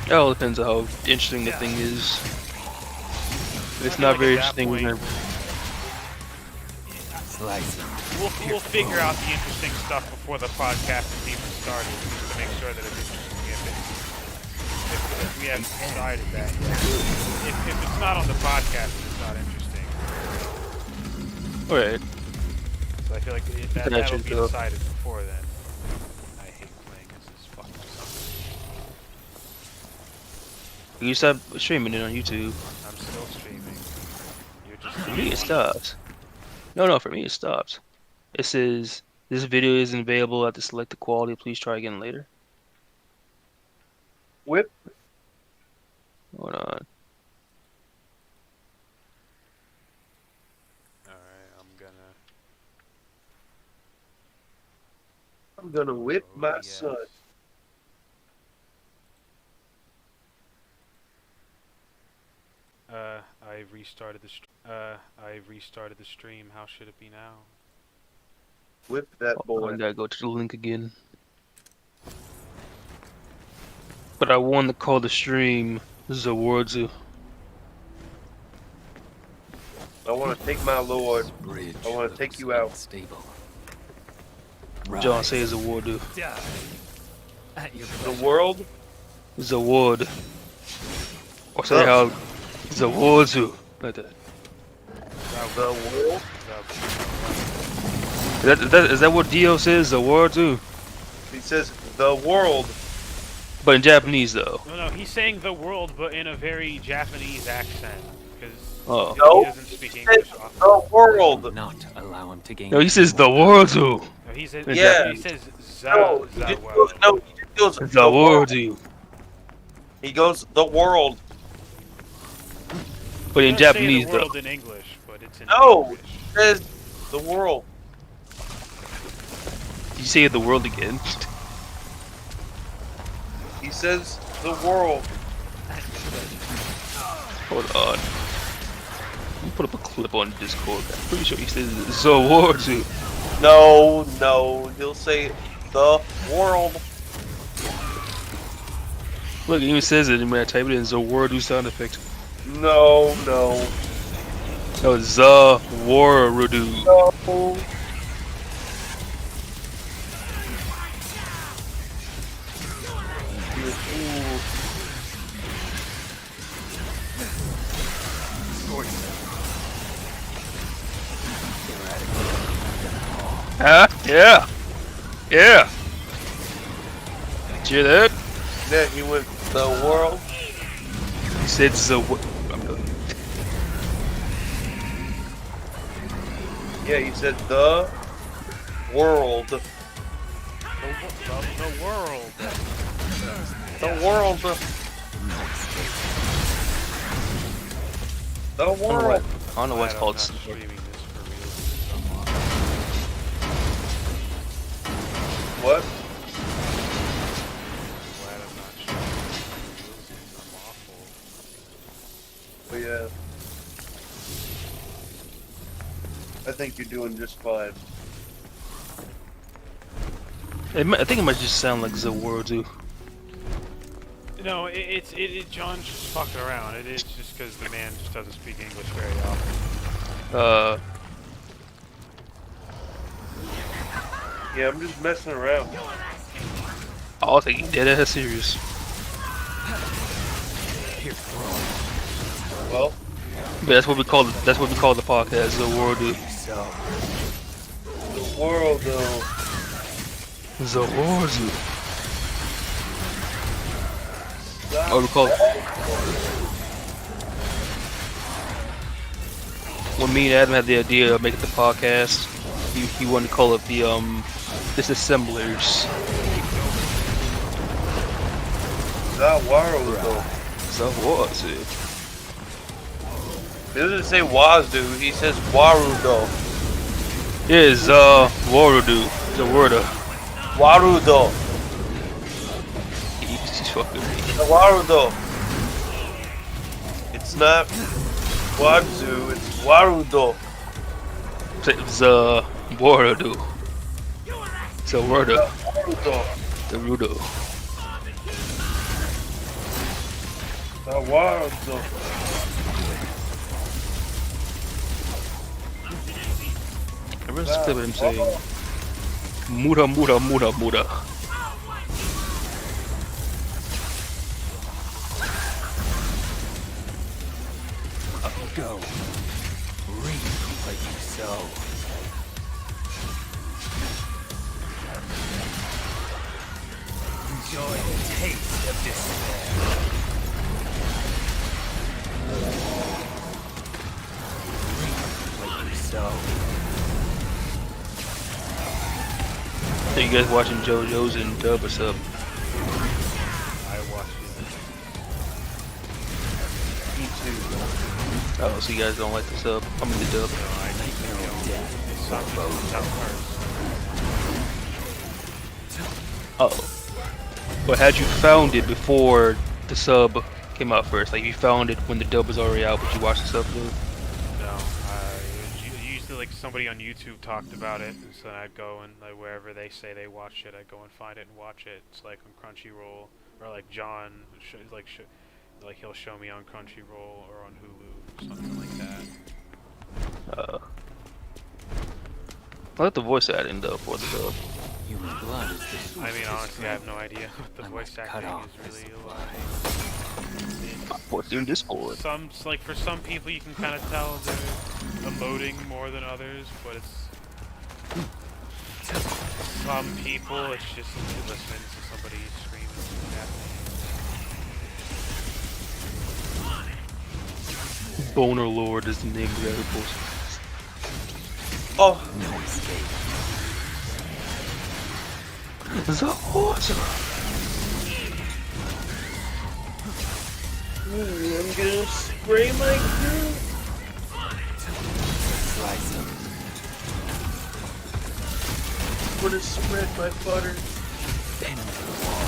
Speaker 7: It all depends on how interesting the thing is. If it's not very interesting, we're gonna...
Speaker 1: We'll figure out the interesting stuff before the podcast is even started, just to make sure that it's interesting. If we haven't decided that yet. If it's not on the podcast, it's not interesting.
Speaker 7: Alright.
Speaker 1: So I feel like that'll be decided before then. I hate playing this fucking stuff.
Speaker 7: You stop streaming it on YouTube.
Speaker 1: I'm still streaming. You're just
Speaker 7: For me, it stops. No, for me it stops. It says, this video isn't available at the selected quality. Please try again later.
Speaker 3: Whip.
Speaker 7: Hold on.
Speaker 1: Alright,
Speaker 3: I'm gonna whip my
Speaker 1: yes.
Speaker 3: son.
Speaker 1: I restarted the stream. How should it be now?
Speaker 3: Whip that boy.
Speaker 7: I gotta go to the link again. But I want to call the stream Zawardzu.
Speaker 3: I want to take my lord. I want to take you out.
Speaker 5: Stable.
Speaker 7: John says Zawardzu.
Speaker 3: The world?
Speaker 7: Zaward. Or say how Zawardzu. Like that.
Speaker 3: The world?
Speaker 7: Is that what Dio says? Zawardzu?
Speaker 3: He says the world.
Speaker 7: But in Japanese though.
Speaker 1: No, he's saying the world, but in a very Japanese accent, because
Speaker 3: No,
Speaker 1: he doesn't speak English often.
Speaker 3: the world.
Speaker 5: Not allow him to gain.
Speaker 7: No, he says the Zawardzu.
Speaker 1: No, he says,
Speaker 3: Yeah.
Speaker 1: he says
Speaker 3: No, he just goes the world.
Speaker 7: Zawardzu.
Speaker 3: He goes the world.
Speaker 7: But in Japanese
Speaker 1: the
Speaker 7: though.
Speaker 1: world in English, but it's in
Speaker 3: No,
Speaker 1: English.
Speaker 3: he says the world.
Speaker 7: You say the world again.
Speaker 3: He says the world.
Speaker 7: Hold on. Let me put up a clip on Discord. I'm pretty sure he says Zawardzu.
Speaker 3: No, he'll say the world.
Speaker 7: Look, it even says it when I type it in Zawardzu sound effect.
Speaker 3: No.
Speaker 7: No, Zawardzu.
Speaker 3: No.
Speaker 7: Huh? Yeah. Yeah. Did you hear that?
Speaker 3: Then he went the world.
Speaker 7: He said
Speaker 3: Yeah, he said the world.
Speaker 1: The world.
Speaker 3: The world. The world.
Speaker 7: I don't know what's
Speaker 1: I'm
Speaker 7: called.
Speaker 1: not streaming this for
Speaker 3: What?
Speaker 1: glad I'm not streaming this for real, since I'm awful.
Speaker 3: But yeah. I think you're doing just fine.
Speaker 7: I think it might just sound like Zawardzu.
Speaker 1: No, John's just fucking around. It's just because the man just doesn't speak English very often.
Speaker 3: Yeah, I'm just messing around.
Speaker 7: I think he dead ass serious.
Speaker 3: Well,
Speaker 7: But that's what we call the podcast, Zawardzu.
Speaker 3: the world though.
Speaker 7: Zawardzu. Or we call it. When me and Adam had the idea of making the podcast, he wanted to call it the disassemblers.
Speaker 3: That Warudo.
Speaker 7: So what is it?
Speaker 3: He doesn't say Wazdu, he says Warudo.
Speaker 7: Yeah, it's Warudo. It's a word.
Speaker 3: Warudo.
Speaker 7: He's fucking.
Speaker 3: The Warudo. It's not Wadzu, it's Warudo.
Speaker 7: It's Warudo. It's a word.
Speaker 3: Warudo.
Speaker 7: The Rudo.
Speaker 3: The Warudo.
Speaker 7: I remember this clip of him saying, Mura Mura Mura Mura.
Speaker 5: Go. Reap what you sow. Enjoy the taste of despair. Reap what you sow.
Speaker 7: So you guys watching JoJo's and dub or sub?
Speaker 1: I watched it.
Speaker 3: Me too.
Speaker 7: Oh, so you guys don't like the sub? I mean the dub.
Speaker 1: No, I don't. It's not both. Not first.
Speaker 7: Oh. But had you found it before the sub came out first? Like you found it when the dub was already out, but you watched the sub though?
Speaker 1: No, usually like somebody on YouTube talked about it, and so I'd go and like wherever they say they watched it, I'd go and find it and watch it. It's like on Crunchyroll, or like John, like he'll show me on Crunchyroll or on Hulu, something like that.
Speaker 7: I like the voice acting though for the dub.
Speaker 5: Human blood is the sweetest
Speaker 1: I mean, honestly, I have no
Speaker 5: drink.
Speaker 1: idea what the
Speaker 5: I
Speaker 1: voice
Speaker 5: must cut
Speaker 1: acting
Speaker 5: off
Speaker 1: is
Speaker 5: this
Speaker 1: really
Speaker 5: supply.
Speaker 7: What's in Discord?
Speaker 1: Some like for some people you can kind of tell they're emoting more than others, but it's some people it's just listening to somebody screaming and
Speaker 7: Boner Lord is the name of the other post.
Speaker 3: Oh,
Speaker 5: No escape.
Speaker 7: So awesome.
Speaker 3: I'm gonna spray my girl.
Speaker 5: Slice him.
Speaker 3: I'm gonna spread my butter.
Speaker 5: Pin him to the wall.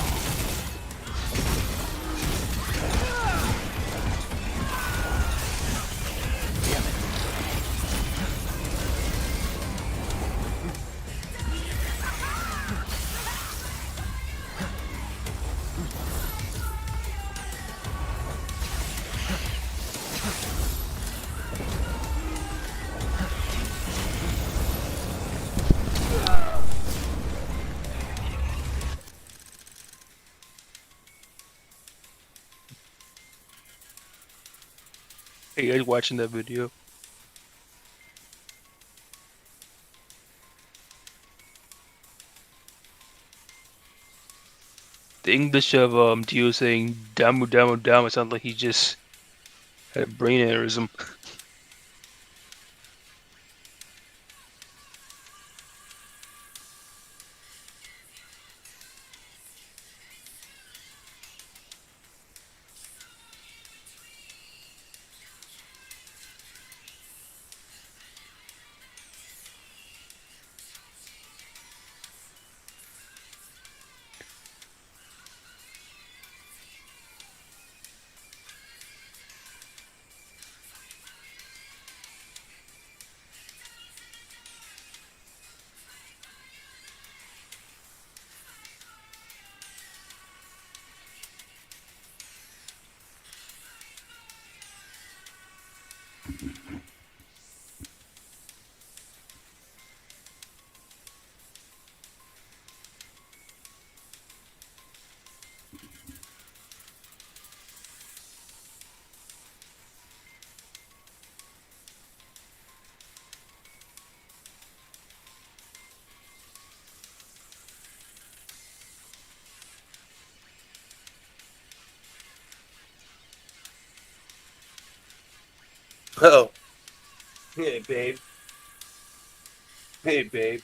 Speaker 5: Damn it.
Speaker 7: Hey, you guys watching that video? The English of Dio saying "damu damu damu" sounds like he just had a brain aneurysm.
Speaker 3: Oh. Hey, babe. Hey, babe.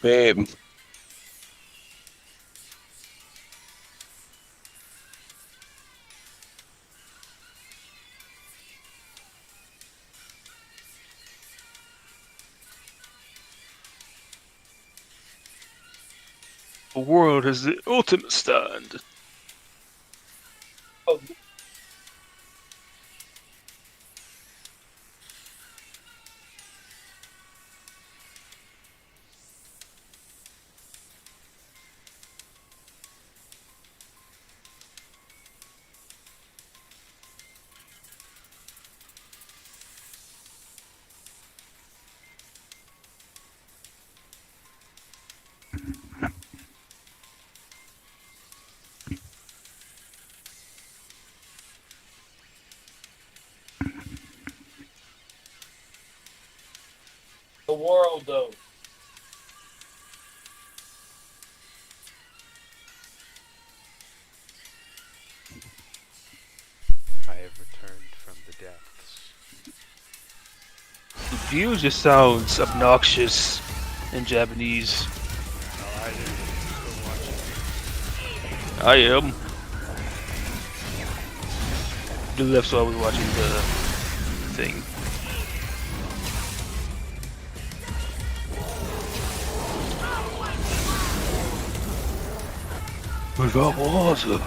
Speaker 3: Babe.
Speaker 7: The world is the ultimate stand.
Speaker 3: The world, though.
Speaker 1: I have returned from the depths.
Speaker 7: The view just sounds obnoxious in Japanese.
Speaker 1: Oh, I didn't still watching.
Speaker 7: I am. The left, so I was watching the thing. We got water.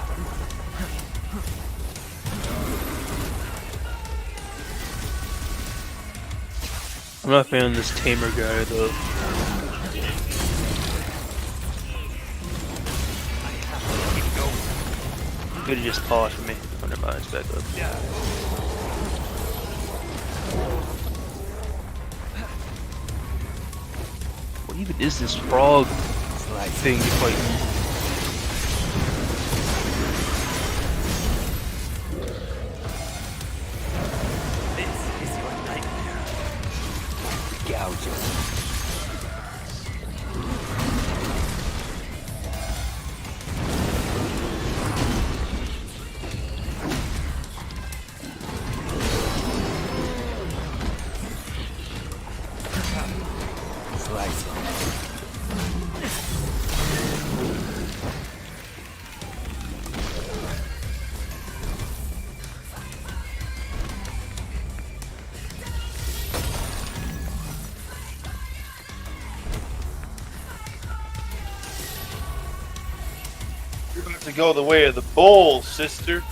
Speaker 7: I'm not a fan of this tamer guy though. Could have just paused for me. Oh, never mind, it's back up. What even is this frog thing you're fighting?
Speaker 5: This is your nightmare. Gouge it. Slice them.
Speaker 3: You're about to go the way of the bowl, sister.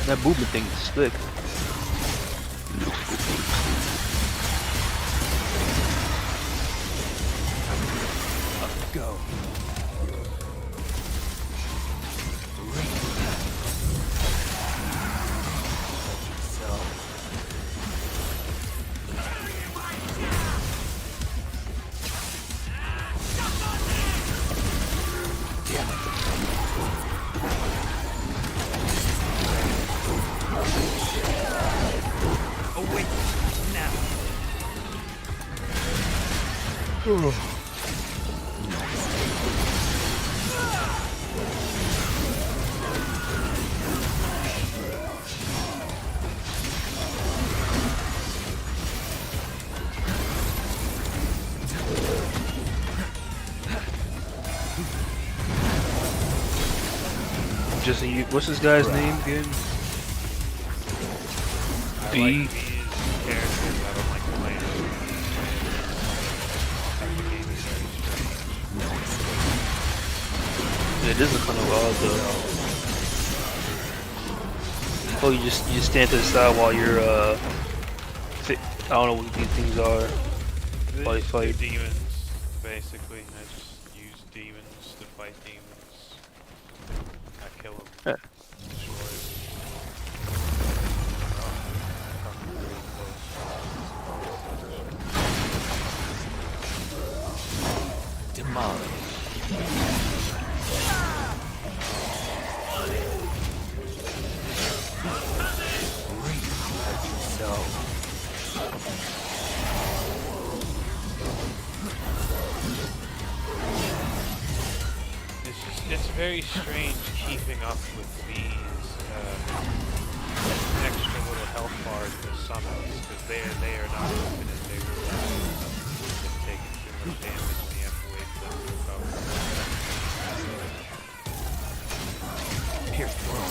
Speaker 7: That movement thing is slick.
Speaker 5: Go. So. Damn it. Oh wait, now.
Speaker 7: Just what's this guy's name again?
Speaker 1: I
Speaker 7: B.
Speaker 1: like these characters. I don't like playing them. The game is very strange.
Speaker 7: It is a kind of odd though. Oh, you just stand to the side while you're I don't know what these things are. While you
Speaker 1: They're
Speaker 7: fight.
Speaker 1: demons, basically. I just use demons to fight demons. I kill them.
Speaker 7: Yeah.
Speaker 1: Destroy them. Come really close.
Speaker 5: Demolish. Reap what you sow.
Speaker 1: very strange keeping up with these extra little health bars in the summons, because they are not infinite. They really have taken too much damage and you have to wait for them to recover.
Speaker 5: Pierce the room.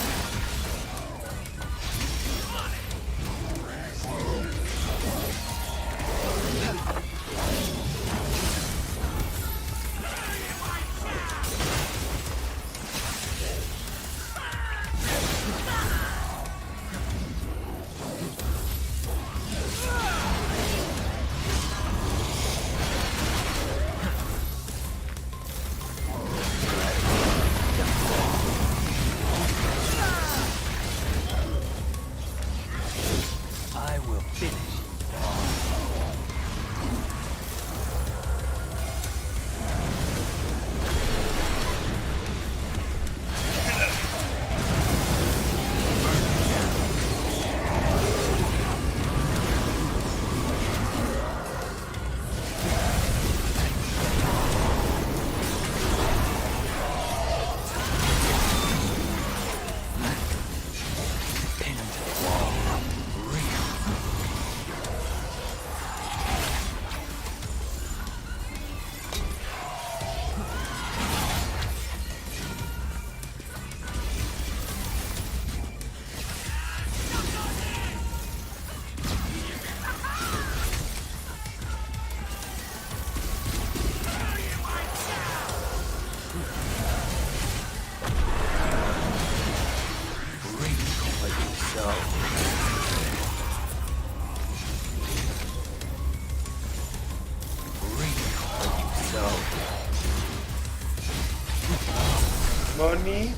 Speaker 5: I will finish. Pin him to the wall.
Speaker 3: Money.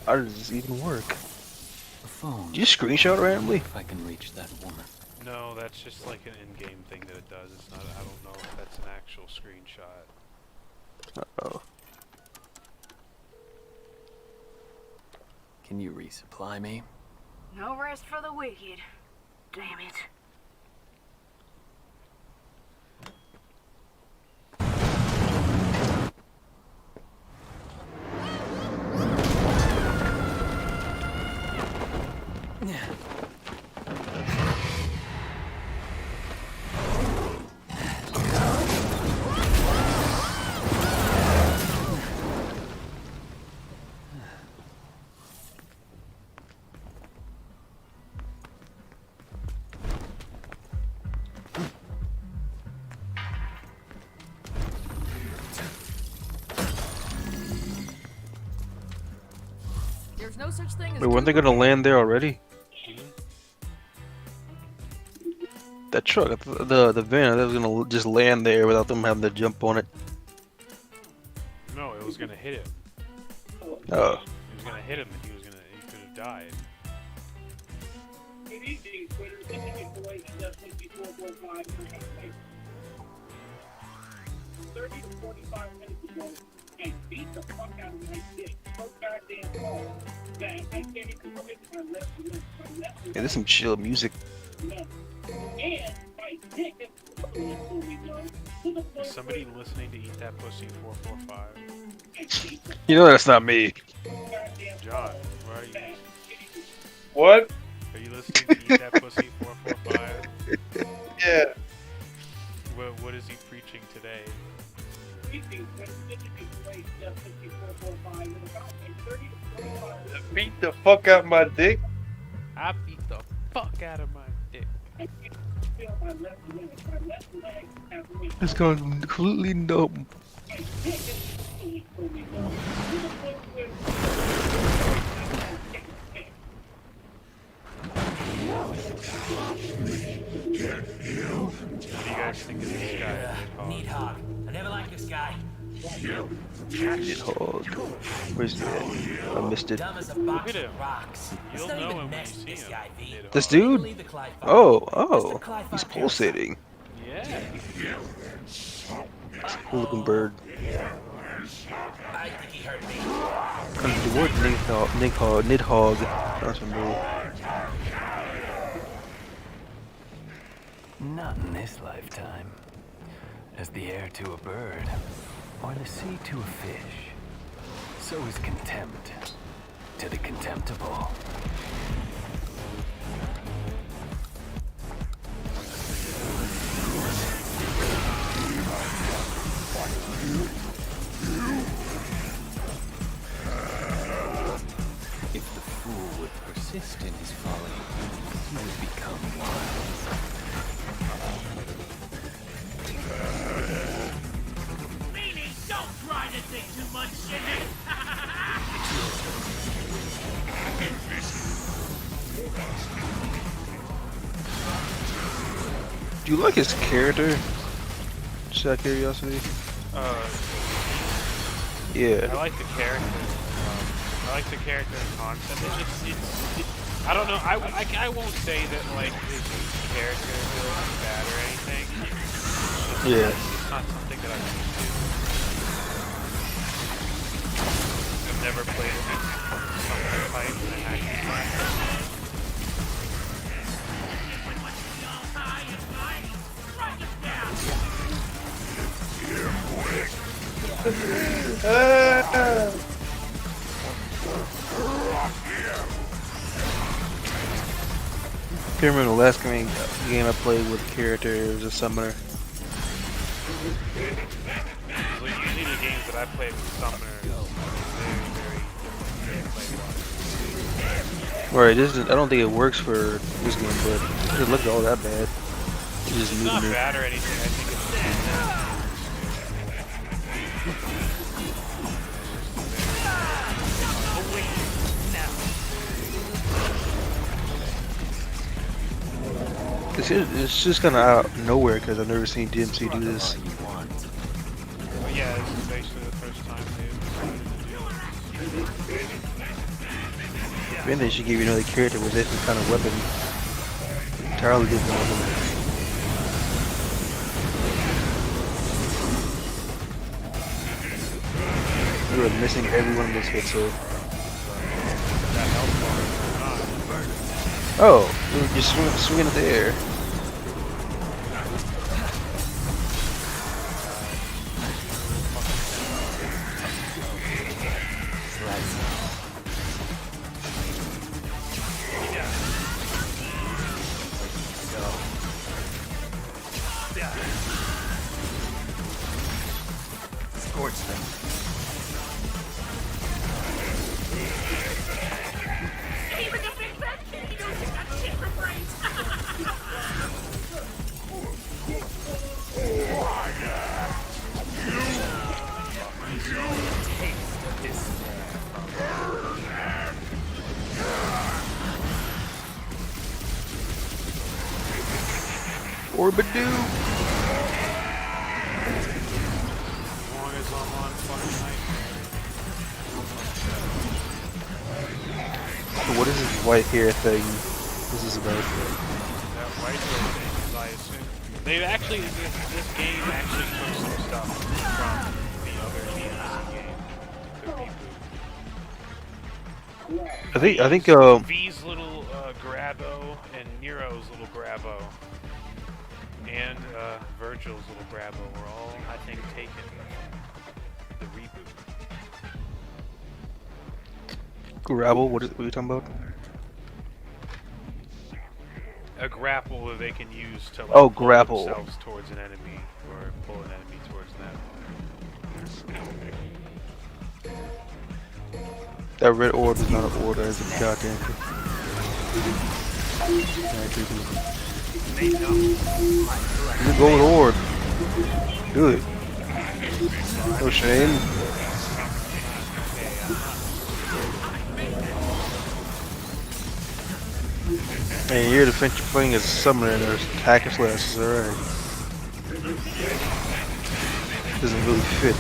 Speaker 7: How does this even work?
Speaker 5: The phone.
Speaker 7: Did you screenshot randomly?
Speaker 5: If I can reach that woman.
Speaker 1: No, that's just like an in-game thing that it does. It's not. I don't know if that's an actual screenshot.
Speaker 7: Oh.
Speaker 5: Can you resupply me?
Speaker 4: No rest for the wicked. Damn it.
Speaker 6: There's no such thing as
Speaker 7: Wait, weren't they gonna land there already?
Speaker 1: Mhm.
Speaker 7: That truck, the van, they was gonna just land there without them having to jump on it.
Speaker 1: No, it was gonna hit him.
Speaker 7: Oh.
Speaker 1: It was gonna hit him, and he could have died.
Speaker 7: Yeah, there's some chill music.
Speaker 1: Is somebody listening to Eat That Pussy 445?
Speaker 7: You know that's not me.
Speaker 1: John, where are you?
Speaker 3: What?
Speaker 1: Are you listening to Eat That Pussy 445?
Speaker 3: Yeah.
Speaker 1: What is he preaching today?
Speaker 3: Beat the fuck out my dick.
Speaker 1: I beat the fuck out of my dick.
Speaker 7: It's gone completely numb.
Speaker 1: What do you guys think of this guy?
Speaker 5: Neat hog. I never liked this guy.
Speaker 7: Hog. Where's he at? I missed it.
Speaker 5: Dumb as a
Speaker 1: Look
Speaker 5: box
Speaker 1: at him.
Speaker 5: of rocks.
Speaker 1: You'll
Speaker 5: Let's not
Speaker 1: know
Speaker 5: even
Speaker 1: him when you
Speaker 5: mess with
Speaker 1: see
Speaker 5: this
Speaker 1: him.
Speaker 5: guy, V.
Speaker 7: This dude?
Speaker 5: Leave the Clyde farm.
Speaker 7: Oh,
Speaker 5: Mr.
Speaker 7: oh.
Speaker 5: Clyde
Speaker 7: He's
Speaker 5: farm
Speaker 7: pulsating.
Speaker 1: Yeah.
Speaker 7: Cool looking bird.
Speaker 5: I think he hurt me.
Speaker 7: The word Nidhogg sounds familiar.
Speaker 5: Not in this lifetime. As the air to a bird, or the sea to a fish, so is contempt to the contemptible. If the fool would persist in his folly, he would become wise.
Speaker 8: Meaning, don't try to think too much, shithead!
Speaker 7: Do you like his character? Just out of curiosity. Yeah.
Speaker 1: I like the character. I like the character and concept. I don't know. I won't say that like his character is really bad or anything.
Speaker 7: Yeah.
Speaker 1: It's not something that I'm used to. I've never played against some type in a hacking class.
Speaker 7: I can't remember the last game I played with a character. It was a summoner.
Speaker 1: So usually the games that I played with Summoner is very
Speaker 7: Right, this is, I don't think it works for this game, but it doesn't look all that bad. It's just
Speaker 1: It's not bad or anything. I think it's
Speaker 7: it's just kind of out of nowhere because I've never seen DMC do this.
Speaker 1: well, yeah, this is basically the first time
Speaker 7: If anything, they should give you another character with this kind of weapon. Entirely different weapon. You are missing every one of those hits, so. Oh, you were just swinging it there.
Speaker 5: Scorch them.
Speaker 8: Even the big bad kitty knows he's got shit for brains!
Speaker 7: Orbidoo!
Speaker 1: As long as I'm on fucking night.
Speaker 7: So what is this white hair thing? This is about.
Speaker 1: That white hair thing is, I assume. They've actually, this game actually took some stuff from the other DMC game. The reboot.
Speaker 7: I think
Speaker 1: V's little Grabo and Nero's little Grabo and Virgil's little Grabo were all, I think, taken from the reboot.
Speaker 7: Grapple. What are you talking about?
Speaker 1: A grapple that they can use to like,
Speaker 7: Oh,
Speaker 1: pull
Speaker 7: grapple.
Speaker 1: themselves towards an enemy or pull an enemy towards them.
Speaker 7: That red orb is not an orb. That is a goddamn. It's a gold orb. Do it. No shame. Hey, you're defense you're playing as a summoner and there's attacker classes, alright. Doesn't really fit.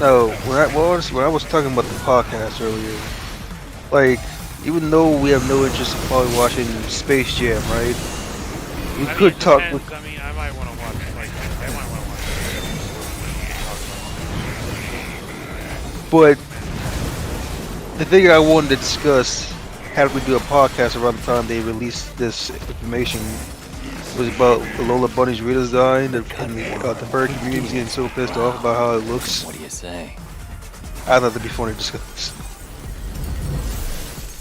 Speaker 7: No, when I was talking about the podcast earlier, like even though we have no interest in probably watching Space Jam, right? We
Speaker 1: I mean,
Speaker 7: could
Speaker 1: it
Speaker 7: talk.
Speaker 1: depends. I mean, I might want to watch, like, I might want to watch
Speaker 7: But the thing I wanted to discuss, had we do a podcast around the time they released this information, was about Lola Bunny's redesign, and the bird community getting so pissed off about how it looks.
Speaker 5: What do you say?
Speaker 7: I thought that'd be funny to discuss.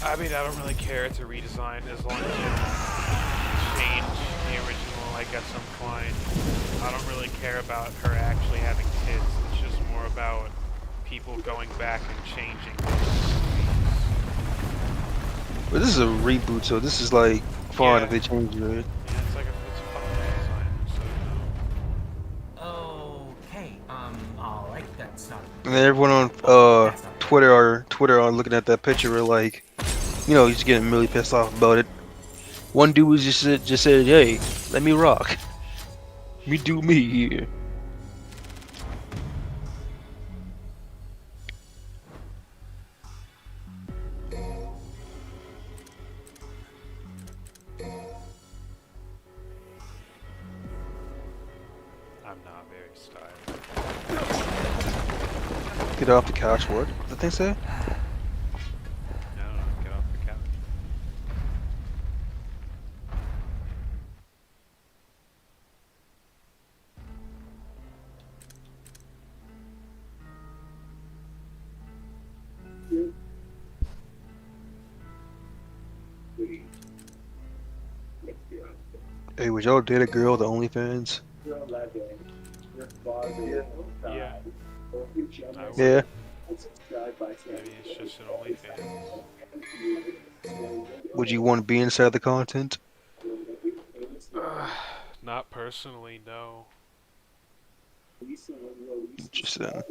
Speaker 1: I mean, I don't really care. It's a redesign. As long as you don't change the original, I guess I'm fine. I don't really care about her actually having kids. It's just more about people going back and changing.
Speaker 7: But this is a reboot, so this is like fine
Speaker 1: Yeah.
Speaker 7: if they change it.
Speaker 1: Yeah, it's like it's a fun redesign. So
Speaker 9: Okay, I like that sound.
Speaker 7: And then everyone on Twitter are looking at that picture, are like, you know, he's getting really pissed off about it. One dude was just said, "Hey, let me rock, me do me here."
Speaker 1: I'm not very styled.
Speaker 7: Get off the couch. What? What did they say?
Speaker 1: I don't know. Get off the couch.
Speaker 7: Hey, would y'all date a girl with the OnlyFans?
Speaker 1: Yeah. I would.
Speaker 7: Yeah.
Speaker 1: Maybe it's just an OnlyFans.
Speaker 7: Would you want to be inside the content?
Speaker 1: Not personally, no.
Speaker 7: Interesting.